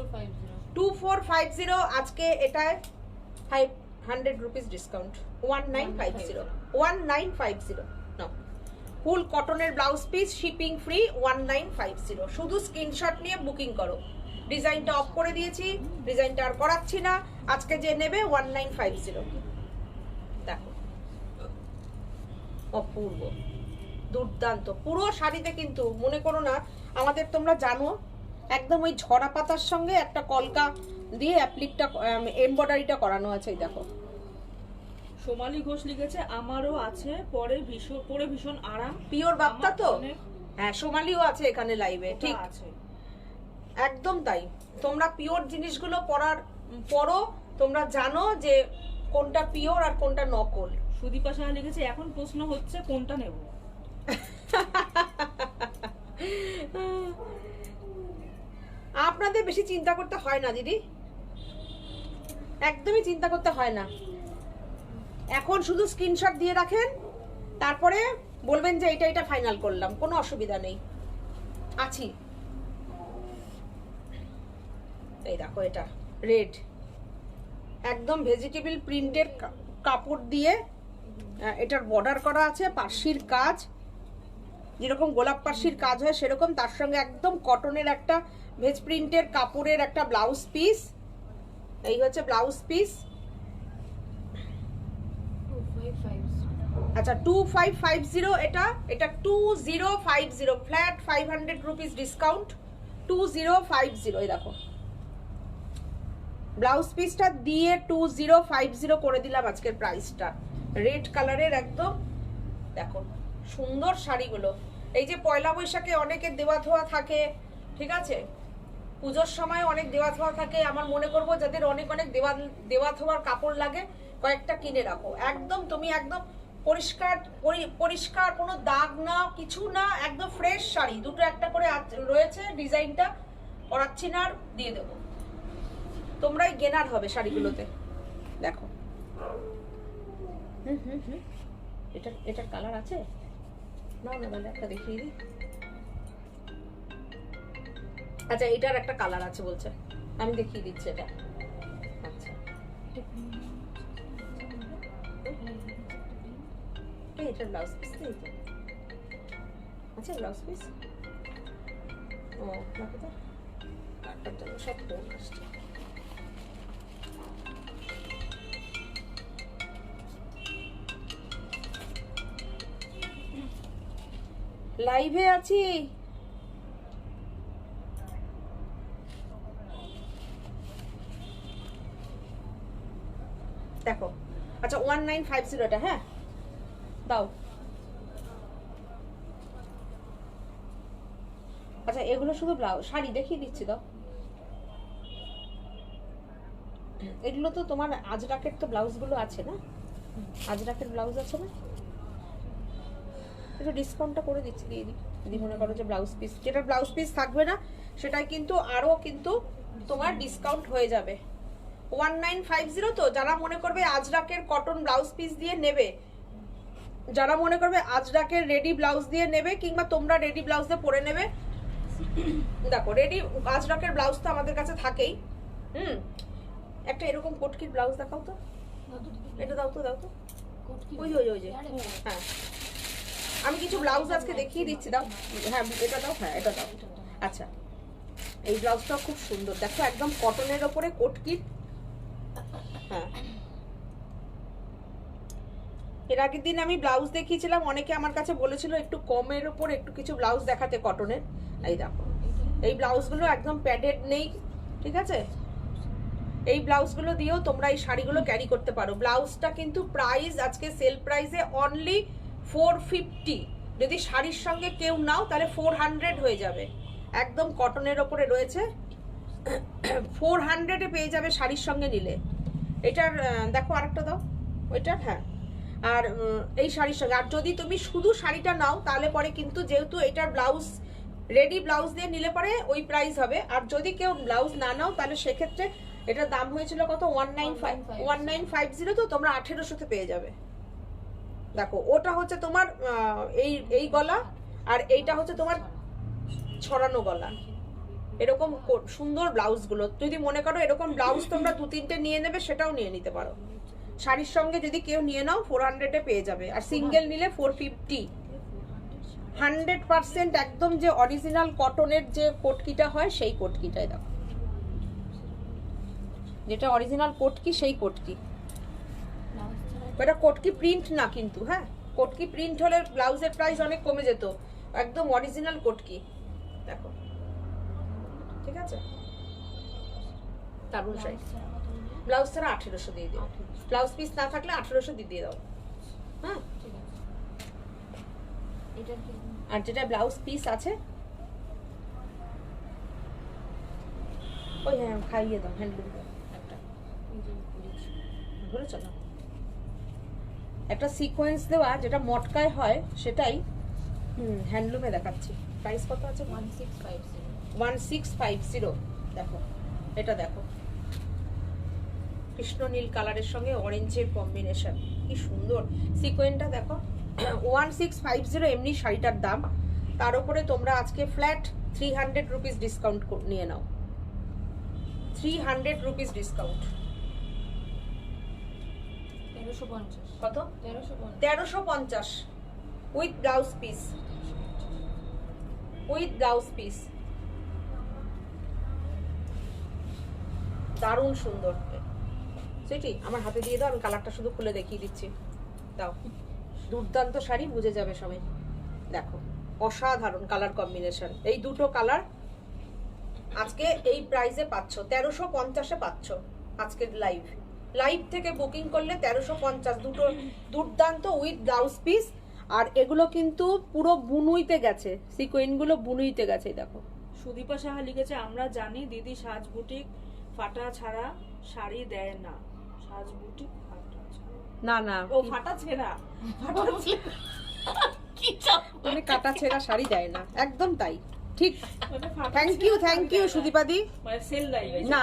2450। আজকে এটায় 500 রুপিস ডিসকাউন্ট, 1950 নাও। ফুল কটনের ব্লাউজ পিস, শিপিং ফ্রি, 1950। শুধু স্ক্রিনশট নিয়ে বুকিং করো। ডিজাইনটা অফ করে দিয়েছি, ডিজাইনটা আর করাচ্ছি না। আজকে যে নেবে 1950। দেখো অপূর্ব, দুর্দান্ত পুরো শাড়িতে। কিন্তু মনে করো না আমাদের, তোমরা জানো একদম ওই ঝরা পাতার সঙ্গে একটা কলকা দিয়ে অ্যাপ্লিকটা এমব্রয়ডারিটা করানো আছে। এই দেখো। সোমালি ঘোষ লিখেছে আমারও আছে, পরে ভীষণ আরাম। পিওর বাপ্তা তো? হ্যাঁ, সোমালিও আছে এখানে লাইভে, ঠিক আছে, একদম তাই। তোমরা পিওর জিনিসগুলো পরো, তোমরা জানো যে কোনটা পিওর আর কোনটা নকল। সুদীপা সাহা লিখেছে এখন প্রশ্ন হচ্ছে কোনটা নেব। আপনাদের বেশি চিন্তা করতে হয় না দিদি, একদমই চিন্তা করতে হয় না। এখন শুধু স্ক্রিনশট দিয়ে রাখেন, তারপরে বলবেন যে এটা ফাইনাল করলাম, কোনো অসুবিধা নেই। আছি। এই দেখো, এটা রেড, একদম ভেজিটেবল প্রিন্টের কাপড় দিয়ে এটার বর্ডার করা আছে, পার্সির কাজ, যেরকম গোলাপ পার্সির কাজ হয় সেরকম। তার সঙ্গে একদম কটনের একটা ভেজ প্রিন্টের কাপড়ের একটা ব্লাউজ পিস। এই হচ্ছে ব্লাউজ পিস। আচ্ছা, 2550 এটা 2050, ফ্ল্যাট 500 রুপিস ডিসকাউন্ট, 2050। এই দেখো ব্লাউজ পিসটা দিয়ে 2050 করে দিলাম আজকের প্রাইসটা। রেড কালারের একদম। দেখো সুন্দর শাড়িগুলো। এই যে পয়লা বৈশাখে অনেকের দেওয়া ধোয়া থাকে, ঠিক আছে, পুজোর সময় অনেক দেওয়া ধোয়া থাকে। আমার মনে করবো যাদের অনেক দেওয়া ধোয়ার কাপড় লাগে, কয়েকটা কিনে রাখো। একদম তুমি একদম পরিষ্কার, কোনো দাগ না, কিছু না, একদম ফ্রেশ শাড়ি। দুটো একটা করে রয়েছে, ডিজাইনটা করাচ্ছি না, আর দিয়ে দেবো। তোমরাই গেনার হবে শাড়িগুলোতে। দেখো এটার কালার আছে না? তাহলে একটা দেখিয়ে দিই। আচ্ছা, এটার একটা কালার আছে বলছে, আমি দেখিয়ে দিচ্ছি এটা। আচ্ছা, এটার ব্লাউজ পিস আচ্ছা, ব্লাউজ পিস ও দেখো তো, সব ফোন আসছে। লাইভে আছি। দেখো, আচ্ছা 1950 এটা। হ্যাঁ দাও। আচ্ছা, এগুলো শুধু ব্লাউজ, শাড়ি দেখিয়ে দিচ্ছি। দাও এগুলো তো তোমার আজরাকের তো ব্লাউজ গুলো আছে না, আজরাকের ব্লাউজ আছে না, একটু ডিসকাউন্টটা করে দিচ্ছি, দিয়ে দিই যদি মনে করো যে ব্লাউজ পিস, যেটা ব্লাউজ পিস থাকবে না সেটাই কিন্তু আরো কিন্তু তোমার ডিসকাউন্ট হয়ে যাবে। 1950 তো যারা মনে করবে আজরাকের কটন ব্লাউজ পিস দিয়ে নেবে, যারা মনে করবে আজরাকের রেডি ব্লাউজ দিয়ে নেবে, কিংবা তোমরা রেডি ব্লাউজ দিয়ে পরে নেবে, দেখো রেডি আজরাকের ব্লাউজ তো আমাদের কাছে থাকেই। একটা এরকম কটকির ব্লাউজ দেখাও তো, এটা দাও তো, দাও তো, ওই যে ওই যে, হ্যাঁ আমি কিছু ব্লাউজ আজকে দেখিয়ে দিচ্ছি, দাও, হ্যাঁ এটা দাও, হ্যাঁ এটা দাও। আচ্ছা এই ব্লাউজটা খুব সুন্দর, দেখো একদম কটনের ওপরে কটকির। হ্যাঁ এর আগের দিন আমি ব্লাউজ দেখিয়েছিলাম, অনেকে আমার কাছে বলেছিল একটু কমের ওপর একটু কিছু ব্লাউজ দেখাতে কটনের। এই দেখো এই ব্লাউজগুলো একদম প্যাডেড নেই, ঠিক আছে, এই ব্লাউজগুলো দিয়েও তোমরা এই শাড়িগুলো ক্যারি করতে পারো। ব্লাউজটা কিন্তু প্রাইস আজকে সেল প্রাইসে অনলি 450, যদি শাড়ির সঙ্গে কেউ নাও তাহলে 400 হয়ে যাবে, একদম কটনের ওপরে রয়েছে, 400-এ পেয়ে যাবে শাড়ির সঙ্গে নিলে। এটার দেখো আরেকটা দাও ওইটার, হ্যাঁ আর এই শাড়ির সঙ্গে, আর যদি তুমি শুধু শাড়িটা নাও তাহলে পরে কিন্তু যেহেতু এটার ব্লাউজ রেডি ব্লাউজ দিয়ে নিলে পরে ওই প্রাইস হবে, আর যদি কেউ ব্লাউজ না নাও তাহলে সেক্ষেত্রে এটার দাম হয়েছিল কত 1950, তো তোমরা 1800-তে পেয়ে যাবে। দেখো ওটা হচ্ছে তোমার এই গলা, আর এইটা হচ্ছে তোমার ছড়ানো গলা, এরকম সুন্দর ব্লাউজগুলো যদি মনে করো এরকম ব্লাউজ তোমরা 2-3টে নিয়ে নেবে সেটাও নিয়ে নিতে পারো। শাড়ির সঙ্গে যদি কেউ নিয়ে নাও 400-এ পেয়ে যাবে, আর সিঙ্গেল নিলে 450। 100% একদম যে অরিজিনাল কটনের যে কোটকিটা হয় সেই কোটকিটাই দেখো, যেটা অরিজিনাল কোটকি সেই কোটকি, এটা কোটকি প্রিন্ট না কিন্তু, হ্যাঁ কোটকি প্রিন্ট হলে ব্লাউজের প্রাইস অনেক কমে যেত, একদম অরিজিনাল কোটকি দেখো, ঠিক আছে। দারুণ শাড়ি, ব্লাউজ ছাড়া 1800 দিয়ে দিও, ব্লাউজ পিস না থাকলে 1800 দিয়ে দাও, হ্যাঁ। আর যেটা ব্লাউজ পিস আছে ওই হ্যাঁ খাইয়ে দাও, হ্যান্ডলুম একটা ধরে চলো, একটা সিকোয়েন্স দেওয়া যেটা মটকায় হয় সেটাই হ্যান্ডলুমে দেখাচ্ছি। প্রাইস কত আছে? 1650। দেখো এটা দেখো কৃষ্ণ নীল কালারের সঙ্গে অরেঞ্জের কম্বিনেশন, কি সুন্দর সিকোয়েন্সটা দেখো। 1650 এমনি শাড়িটার দাম, তার উপরে তোমরা আজকে ফ্ল্যাট 300 রুপিস ডিসকাউন্ট নিয়ে নাও, 300 রুপিস ডিসকাউন্ট। কত? 1350 with blouse piece, with blouse piece, দারুণ সুন্দর। সেটি আমার হাতে দিয়ে দাও, আমি কালারটা শুধু খুলে দেখিয়ে দিচ্ছি, দাও। দুর্দান্ত শাড়ি, বুঝে যাবে সবাই। দেখো অসাধারণ কালার কম্বিনেশন, এই দুটো কালার আজকে এই প্রাইসে পাচ্ছ, 1350-এ পাচ্ছ আজকের লাইভ থেকে বুকিং করলে 1350, দুটো দুর্দান্ত উইথ ব্লাউজ পিস। আর এগুলো কিন্তু পুরো বুনুইতে গেছে, সিকোয়েন্সগুলো বুনুইতে গেছে। দেখো সুদীপা সাহা লিখেছে, আমরা জানি দিদি সাজ বুটিক ফাটা ছাড়া শাড়ি দেয় না, সাজ বুটিক ফাটা ছাড়া, না না ও ফাটা ছেঁড়া, তুমি কাটা ছেঁড়া শাড়ি দেয় না, একদম তাই, ঠিক। থ্যাংক ইউ সুদীপাদি। মানে সেল লাইভ না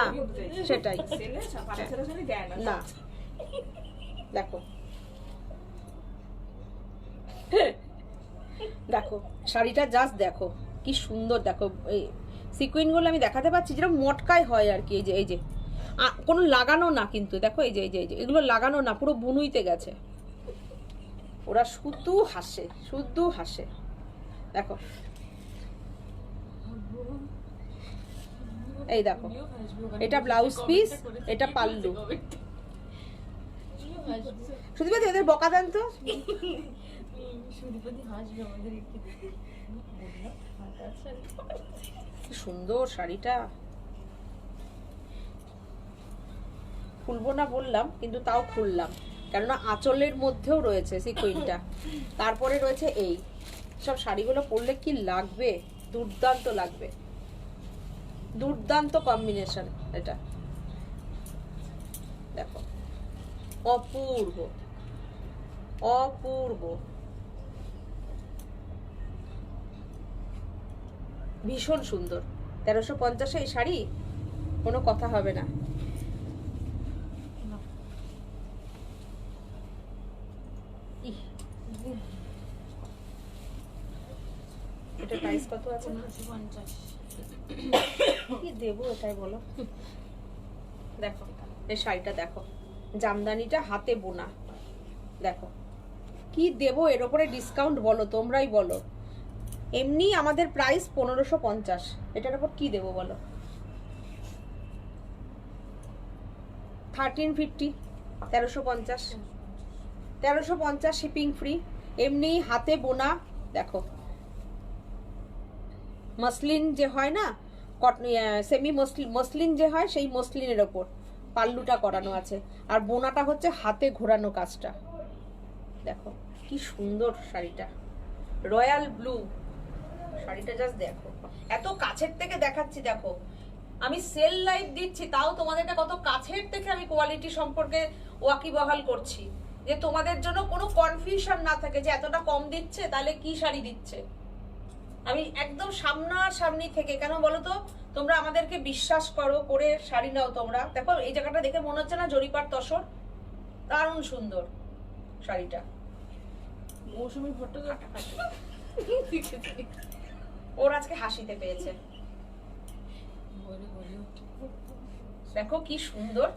সেটাই সেলে ফাটা ছেঁড়া শাড়ি দেয় না, না। দেখো দেখো শাড়িটা জাস্ট দেখো কি সুন্দর, দেখো এই সিকুইনগুলো আমি দেখাতে পাচ্ছি যেটা মটকায় হয় আর কি, এই যে কোনো লাগানো না কিন্তু, দেখো এই যে এগুলো লাগানো না, পুরো বুনুইতে গেছে। ওরা শুধু হাসে, শুধু হাসে। দেখো এই দেখো, এটা ব্লাউজ পিস, এটা পাল্লু। সুদীপাদি ওদের বকা দেন তো। সুন্দর শাড়িটা, খুলবো না বললাম কিন্তু তাও খুললাম, কেননা আঁচলের মধ্যেও রয়েছে সিকুইনটা, তারপরে রয়েছে এই সব শাড়িগুলো পরলে কি লাগবে, দুর্দান্ত লাগবে, দুর্দান্ত কম্বিনেশন এটা। অপূর্ব অপূর্ব, ভীষণ সুন্দর। 1350 এই শাড়ি, কোনো কথা হবে না। ইহ, এটা প্রাইস কত আছে? 1550। কি দেবো এটাই বলো। দেখো এই শাড়িটা দেখো, জামদানিটা হাতে বোনা, দেখো কি দেবো এর উপরে ডিসকাউন্ট বলো, তোমরাই বলো। এমনি আমাদের প্রাইস 1550, এটার উপর কি দেবো বলো? 1350, 1350, 1350 শিপিং ফ্রি, এমনি হাতে বোনা। দেখো মসলিন যে হয় না, সেমি মসলিন যে হয়, সেই মসলিনের ওপর পাল্লুটা করানো আছে, আর বোনাটা হচ্ছে হাতে ঘোরানো কাজটা। দেখো কি সুন্দর শাড়িটা, রয়্যাল ব্লু শাড়িটা, জাস্ট দেখো। এত কাছের থেকে দেখাচ্ছি, দেখো আমি সেল লাইভ দিচ্ছি, তাও তোমাদেরকে কত কাছের থেকে আমি কোয়ালিটি সম্পর্কে ওয়াকিবহাল করছি, যে তোমাদের জন্য কোনো কনফিউশন না থাকে যে এতটা কম দিচ্ছে তাহলে কি শাড়ি দিচ্ছে। আমি একদম সামনাসামনি থেকে, কেন বলো তো, তোমরা আমাদেরকে বিশ্বাস করো, করে শাড়ি নাও তোমরা। দেখো এই জায়গাটা দেখে মনে হচ্ছে না জরিপার তসর, দারুণ সুন্দর শাড়িটা। মৌসুমী ভট্টাচার্য ওর আজকে হাসিতে পেয়েছে, দেখো কি সুন্দর।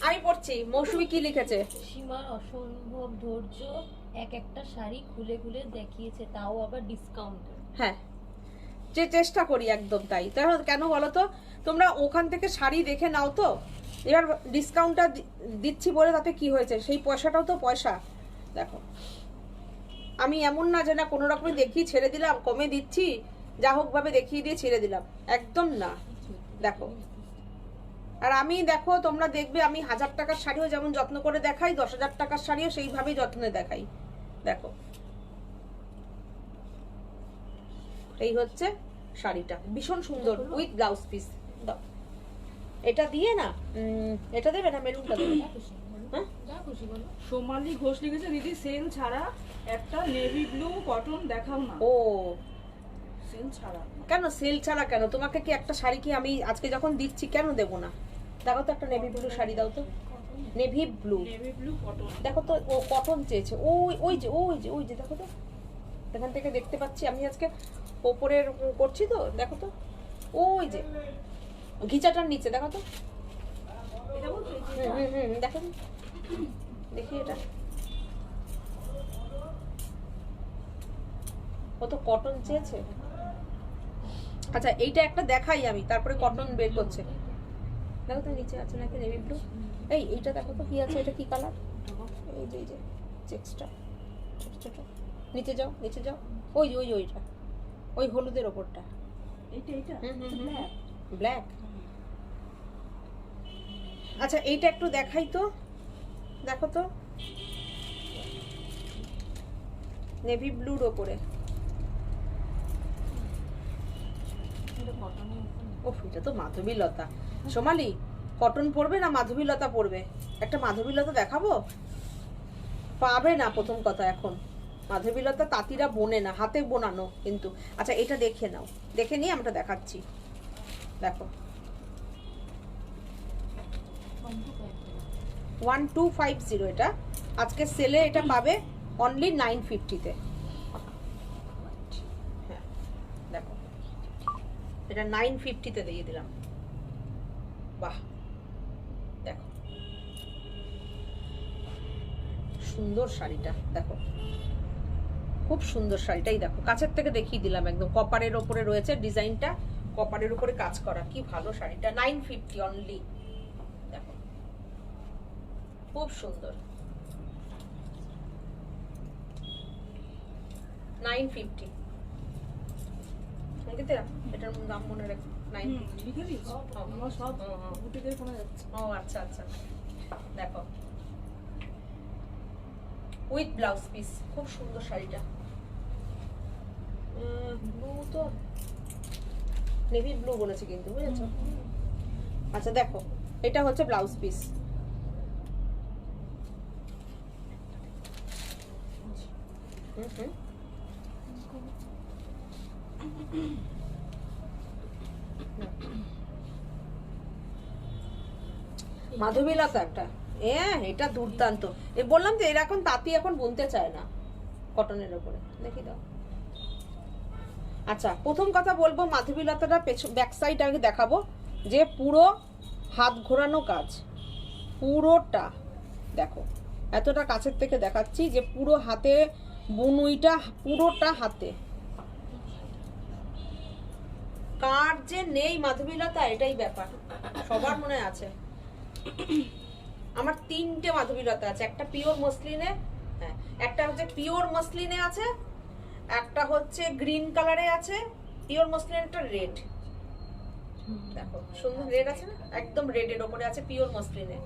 আমি পড়ছি, মৌসুমী কি লিখেছে? সীমার অসম্ভব ধৈর্য, এক একটা শাড়ি খুলে খুলে দেখিয়েছে, তাও আবার ডিসকাউন্ট। হ্যাঁ, যে চেষ্টা করি একদম তাই। তাহলে কেন বলো তো, তোমরা ওখান থেকে শাড়ি দেখে নাও তো, এবার ডিসকাউন্টটা দিচ্ছি বলে তাতে কি হয়েছে, সেই পয়সাটাও তো পয়সা। দেখো আমি এমন না যে না কোনো রকমই দেখিয়ে ছেড়ে দিলাম, কমে দিচ্ছি যা হোক ভাবে দেখিয়ে দিয়ে ছেড়ে দিলাম, একদম না। দেখো, আর আমি দেখো তোমরা দেখবে আমি 1000 টাকার শাড়িও যেমন যত্ন করে দেখাই, 10,000 টাকার শাড়িও সেইভাবেই যত্নে দেখাই। দেখো এই হচ্ছে শাড়িটা, ভীষণ সুন্দর উইথ ব্লাউজ পিস। দাও এটা দিয়ে না, এটা দেবে না, মেরুনটা দেবে? হ্যাঁ যা খুশি বলো। সোমালি ঘোষ লিখেছে, দিদি সেল ছাড়া একটা নেভি ব্লু কটন দেখাও না। ও সেল ছাড়া কেন? সেল ছাড়া কেন? তোমাকে কি একটা শাড়ি কি আমি আজকে যখন দিচ্ছি কেন দেবো না? দেখো তো একটা নেভি ব্লু শাড়ি দাও তো, navy blue. Navy blue cotton দেখো তো, ও কটন চেয়েছে, ওই ওই যে ওই যে ওই যে দেখো তো, এখান থেকে দেখতে পাচ্ছি আমি আজকে ওপরের করছি তো, দেখো তো ওই যে ঘিচাটার নিচে দেখো তো। এটা বলছো? দেখো তো, দেখি এটা, ও তো কটন চেয়েছে। আচ্ছা এইটা একটা দেখাই আমি, তারপরে কটন বের করছে। দেখো তো নিচে আছে নাকি নেভি ব্লু। এইটা দেখো তো কি আছে, এটা কি কালার? এই যে চেক্সটা ছোট ছোট, নিচে যাও নিচে যাও, ওই যে ওইটা, ওই হলুদের ওপরটা, এইটা ব্ল্যাক ব্ল্যাক। আচ্ছা এইটা একটু দেখাই তো, দেখো তো নেভি ব্লুর ওপরে। ওহ এটা তো মাধবীলতা। সোমালি কটন পরবে না মাধবীলতা পরবে? একটা মাধবীলতা দেখাবো? পাবে না প্রথম কথা, এখন মাধবীলতা তাঁতিরা বোনে না, হাতে বোনানো কিন্তু। আচ্ছা এটা দেখে নাও, দেখে নিয়ে আমরা দেখাচ্ছি। দেখো 1250, এটা আজকে সেলে এটা পাবে অনলি 950-তে। হ্যাঁ দেখো এটা 950-তে দিয়ে দিলাম। বাহ দেখো সুন্দর শাড়িটা, দেখো খুব সুন্দর শাড়িটাই। দেখো কাছের থেকে দেখিয়ে দিলাম, একদম কপারের ওপরে রয়েছে ডিজাইনটা, কপারের উপরে কাজ করা, কি ভালো শাড়িটা। 950 অনলি, দেখো খুব সুন্দর। 950 সঙ্গীতা, এটার দাম মনে রাখ। 950 লিখে দিস, আমার সব বুটিকের ফোনে যাচ্ছে। ও আচ্ছা আচ্ছা, দেখো উইথ ব্লাউজ পিস, খুব সুন্দর শাড়িটা। ব্লু তো নেভি ব্লু বলেছে কিন্তু, বুঝেছো? আচ্ছা দেখো এটা হচ্ছে ব্লাউজ পিস, হুম হুম। মাধবীলতা একটা, এটা দুর্দান্ত। বললাম তো এর এখন তাঁতি এখন বুনতে চায় না কটনের উপরে। দেখি দাও। আচ্ছা, প্রথম কথা বলবো মাধবীলতাটা ব্যাক সাইড আগে দেখাবো, যে পুরো হাত ঘোরানো কাজ, পুরোটা দেখো, এতটা কাছের থেকে দেখাচ্ছি যে পুরো হাতে বুনুইটা, পুরোটা হাতে। কার যে নেই মাধবীলতা, এটাই ব্যাপার, সবার মনে আছে। আমার 3টে মাধবীলতা আছে, একটা পিওর মসলিনে, হ্যাঁ একটা হচ্ছে পিওর মসলিনে আছে, একটা হচ্ছে গ্রিন কালারে আছে, পিওর মসলিনের একটা রেড, দেখো সুন্দর রেড আছে না, একদম রেডের ওপরে আছে পিওর মসলিনে,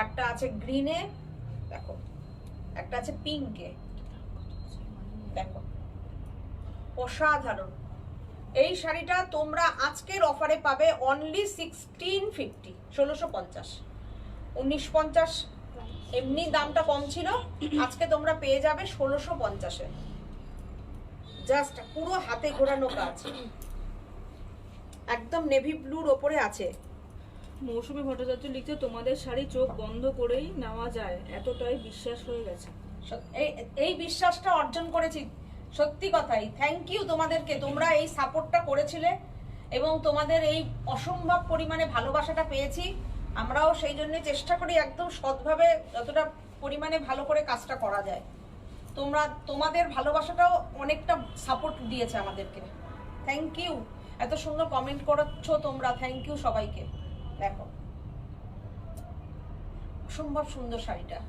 একটা আছে গ্রিনে, দেখো একটা আছে পিঙ্কে, দেখো অসাধারণ। এই শাড়িটা তোমরা আজকের অফারে পাবে অনলি 1650, 1650। 1950 এমনি দামটা কম ছিল, আজকে তোমরা পেয়ে যাবে 1650-এ। জাস্ট পুরো হাতে ঘোরানো কাজ, একদম নেভি ব্লুর ওপরে আছে। মৌসুমী ভট্টাচার্য লিখছে, তোমাদের শাড়ি চোখ বন্ধ করেই নেওয়া যায়, এতটাই বিশ্বাস হয়ে গেছে। এই বিশ্বাসটা অর্জন করেছি, সত্যি কথাই। থ্যাংক ইউ তোমাদেরকে, তোমরা এই সাপোর্টটা করেছিলে এবং তোমাদের এই অসম্ভব পরিমাণে ভালোবাসাটা পেয়েছি। আমরাও সেই জন্য চেষ্টা করি একদম সৎভাবে যতটা পরিমাণে ভালো করে কাজটা করা যায়। তোমাদের ভালোবাসাটাও অনেকটা সাপোর্ট দিয়েছে আমাদেরকে। থ্যাংক ইউ, এত সুন্দর কমেন্ট করছো তোমরা, থ্যাংক ইউ সবাইকে। দেখো অসম্ভব সুন্দর শাড়িটা,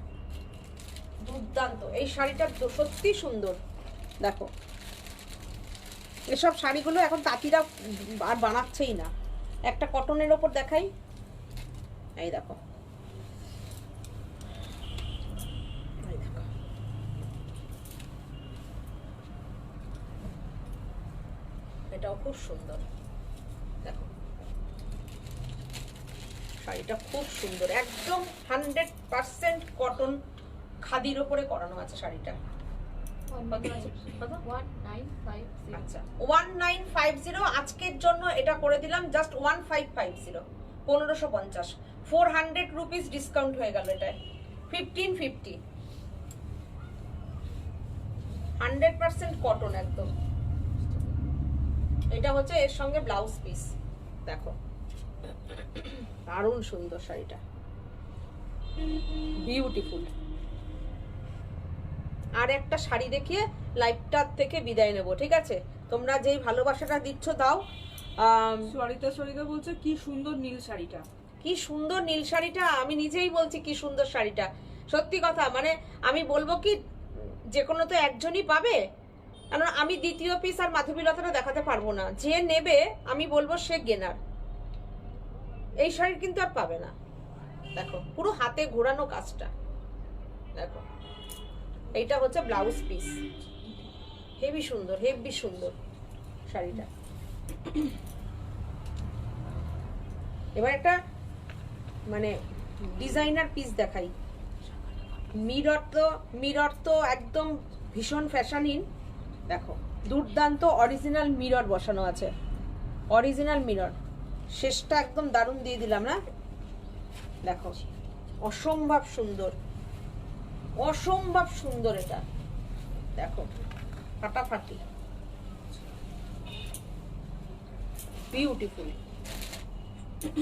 দুর্দান্ত। এই শাড়িটা সত্যি সুন্দর। দেখো এসব শাড়িগুলো এখন তাঁতিরা আর বানাচ্ছেই না। একটা কটনের ওপর দেখাই, এই দেখো, এটাও খুব সুন্দর। দেখো শাড়িটা খুব সুন্দর, একদম 100% কটন খাদির ওপরে করানো আছে শাড়িটা। আচ্ছা 1950, আজকের জন্য এটা করে দিলাম জাস্ট 1550, 1550, 400 রুপিস ডিসকাউন্ট হয়ে গেল, এটা 1550, 100% কটন একদম। এটা হচ্ছে এর সঙ্গে ব্লাউজ পিস, দেখো দারুণ সুন্দর শাড়িটা, বিউটিফুল। আর একটা শাড়ি দেখিয়ে লাইভটার থেকে বিদায় নেব, ঠিক আছে? তোমরা যেই ভালোবাসাটা দিচ্ছ দাও। সরিতা বলছে কি সুন্দর নীল শাড়িটা, কি সুন্দর নীল শাড়িটা, আমি নিজেই বলছি কি সুন্দর শাড়িটা। সত্যি কথা, মানে আমি বলবো কি, যে কোনো তো একজনই পাবে, কারণ আমি দ্বিতীয় পিস আর মাধবীলতাটা দেখাতে পারবো না। যে নেবে আমি বলবো সে গেনার, এই শাড়ি কিন্তু আর পাবে না। দেখো পুরো হাতে ঘোরানো কাজটা, দেখো এইটা হচ্ছে ব্লাউজ পিস, হেভি সুন্দর, হেভি সুন্দর শাড়িটা। এবার একটা মানে ডিজাইনার পিস দেখাই। মিরর তো একদম ভীষণ ফ্যাশনিন, দেখো দুর্দান্ত অরিজিনাল মিরর বসানো আছে, অরিজিনাল মিরর, শেষটা একদম দারুণ দিয়ে দিলাম না? দেখো অসম্ভব সুন্দর, অসম্ভব সুন্দর এটা, দেখো ফাটাফাটি, বিউটিফুল।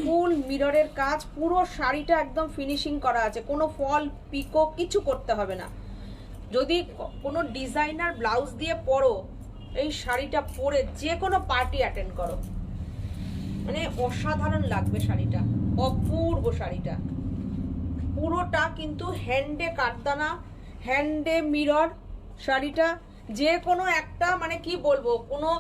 ফুল মিররের কাজ, পুরো শাড়িটা একদম ফিনিশিং করা আছে, কোনো ফল পিকো কিছু করতে হবে না। যদি কোনো ডিজাইনার ব্লাউজ দিয়ে পরো, এই শাড়িটা পরে যে কোনো পার্টি অ্যাটেন্ড করো, মানে অসাধারণ লাগবে শাড়িটা, অপূর্ব শাড়িটা। পুরোটা কিন্তু হ্যান্ডে কাটদানা, হ্যান্ডে মিরর শাড়িটা। যে কোনো একটা মানে কি বলবো, কোনো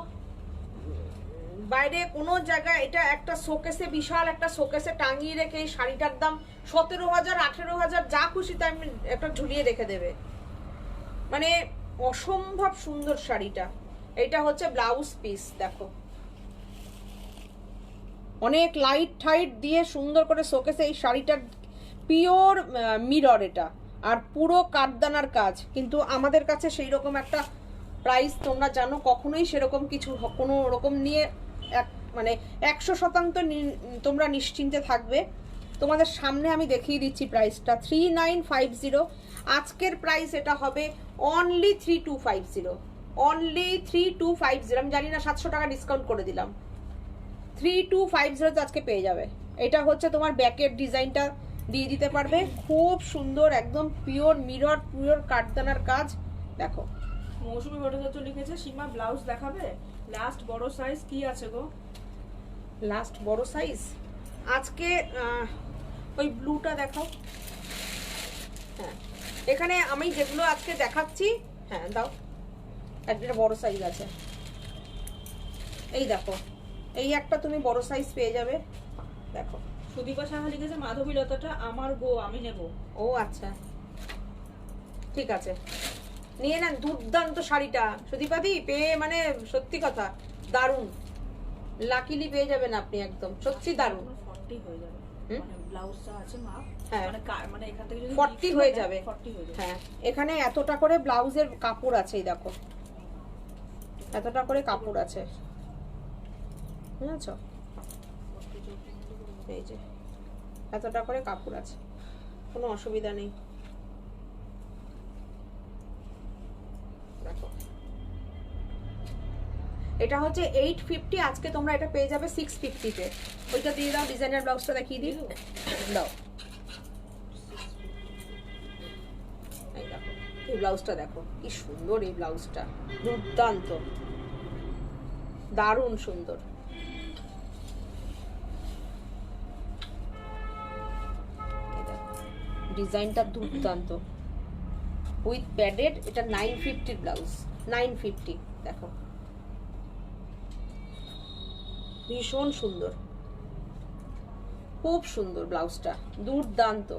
বাইরে কোনো জায়গায় এটা একটা শোকেসে, বিশাল একটা শোকেসে টাঙিয়ে রেখে এই শাড়িটার দাম 17,000, 18,000, যা খুশি তাই একটা ঝুলিয়ে রেখে দেবে, মানে অসম্ভব সুন্দর শাড়িটা। এটা হচ্ছে ব্লাউজ পিস, দেখো অনেক লাইট ঠাইট দিয়ে সুন্দর করে শোকেসে এই শাড়িটার পিওর মিরর, এটা আর পুরো কাঠদানার কাজ, কিন্তু আমাদের কাছে সেই রকম একটা প্রাইস তোমরা জানো, কখনোই সেরকম কিছু কোনো রকম নিয়ে মানে 100% তোমরা নিশ্চিন্তে থাকবে। তোমাদের সামনে আমি দেখিয়ে দিচ্ছি প্রাইসটা, 3950। আজকের প্রাইস এটা হবে অনলি 3250, অনলি 3250। আমি জানি না 700 টাকা ডিসকাউন্ট করে দিলাম, 3250 আজকে পেয়ে যাবে। এটা হচ্ছে তোমার ব্যাকের ডিজাইনটা দিয়ে দিতে পারবে, খুব সুন্দর, একদম পিওর মিরর, পিওর কাঠদানার কাজ। দেখো মৌসুমী ভট্টাচার্য লিখেছে সীমা ব্লাউজ দেখাবে, লাস্ট বড় সাইজ কি আছে গো? লাস্ট বড় সাইজ আজকে ওই ব্লুটা দেখাও। হ্যাঁ, এখানে আমি যেগুলো আজকে দেখাচ্ছি, হ্যাঁ দাও, একটা বড় সাইজ আছে, এই দেখো, এই একটা তুমি বড় সাইজ পেয়ে যাবে। দেখো সুদীপা সাহা লিখেছে মাধবীলতাটা আমার গো, আমি নেব। ও আচ্ছা, ঠিক আছে, নিয়ে নেন। দুর্দান্ত শাড়িটা সুদীপাদি পেয়ে, মানে সত্যি কথা দারুণ, লাকিলি পেয়ে যাবেন আপনি, একদম সত্যি দারুণ। 40 হয়ে যাবে, মানে ব্লাউজটা আছে মাপ, হ্যাঁ মানে এখান থেকে যদি 40 হয়ে যাবে। 40 হয়ে যাবে। হ্যাঁ, এখানে এতটা করে ব্লাউজের কাপড় আছে, এই দেখো এতটা করে কাপড় আছে, বুঝেছো? এই যে এতটা করে কাপড় আছে, কোনো অসুবিধা নেই। দেখো এটা হচ্ছে 850, আজকে তোমরা এটা পেয়ে যাবে 650-তে। ওইটা দিয়ে দাও, ডিজাইনার ব্লাউজটা দেখিয়ে দিই, দাও। এই দেখো, এই ব্লাউজটা দেখো কি সুন্দর, এই ব্লাউজটা দুর্দান্ত, দারুণ সুন্দর। ডিজাইনটা দুর্দান্ত, উইথ প্যাডেড। এটা 950 ব্লাউজ, 950। দেখো ভীষণ সুন্দর, খুব সুন্দর ব্লাউজটা, দুর্দান্ত।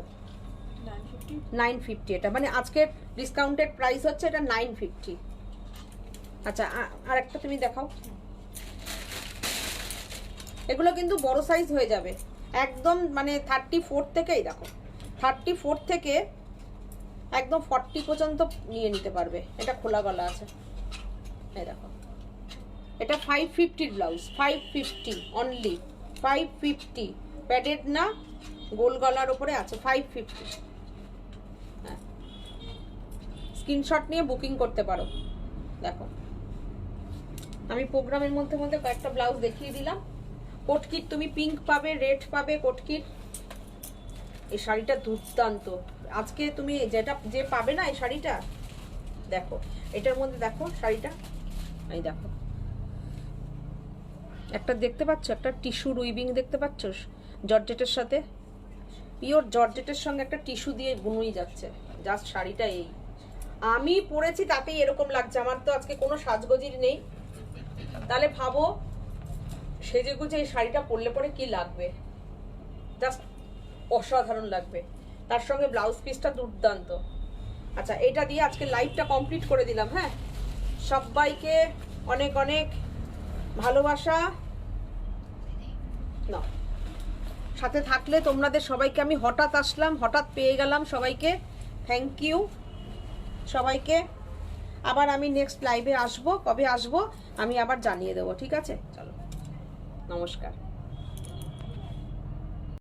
950 এটা, মানে আজকের ডিসকাউন্টেড প্রাইস হচ্ছে এটা 950। আচ্ছা আর একটা তুমি দেখাও, এগুলো কিন্তু বড় সাইজ হয়ে যাবে একদম, মানে 34 থেকে, এই দেখো 34 থেকে একদম 40 পর্যন্ত নিয়ে নিতে পারবে। এটা খোলা গলা আছে, এই দেখো, এটা 550 ব্লাউজ, 550 অনলি, 550 প্যাডেড না, গোল গলার উপরে আছে, 550। হ্যাঁ, স্ক্রিনশট নিয়ে বুকিং করতে পারো। দেখো আমি প্রোগ্রামের মধ্যে মধ্যে কয়েকটা ব্লাউজ দেখিয়ে দিলাম। কোটকিট তুমি পিঙ্ক পাবে, রেড পাবে কোটকিট। এই শাড়িটা দুর্দান্ত, আজকে তুমি যে পাবে না এই শাড়িটা, দেখো এটার মধ্যে দেখো শাড়িটা, এই দেখো একটা দেখতে পাচ্ছ, একটা টিস্যুর উইভিং দেখতে পাচ্ছ জর্জেটের সাথে, পিওর জর্জেটের সঙ্গে একটা টিস্যু দিয়ে বুনুই যাচ্ছে। জাস্ট শাড়িটা এই আমি পরেছি তাতেই এরকম লাগছে, আমার তো আজকে কোনো সাজগোজির নেই। তাহলে ভাবো সেজে গুজে এই শাড়িটা পরলে পরে কি লাগবে, জাস্ট অসাধারণ লাগবে। তার সঙ্গে ব্লাউজ পিসটা দুর্দান্ত। আচ্ছা এটা দিয়ে আজকে লাইভটা কমপ্লিট করে দিলাম। হ্যাঁ, সবাইকে অনেক অনেক ভালোবাসা। না সাথে থাকলে তোমাদের সবাইকে আমি হঠাৎ আসলাম, হঠাৎ পেয়ে গেলাম সবাইকে, থ্যাংক ইউ সবাইকে। আবার আমি নেক্সট লাইভে আসবো, কবে আসবো আমি আবার জানিয়ে দেবো, ঠিক আছে? চলো, নমস্কার।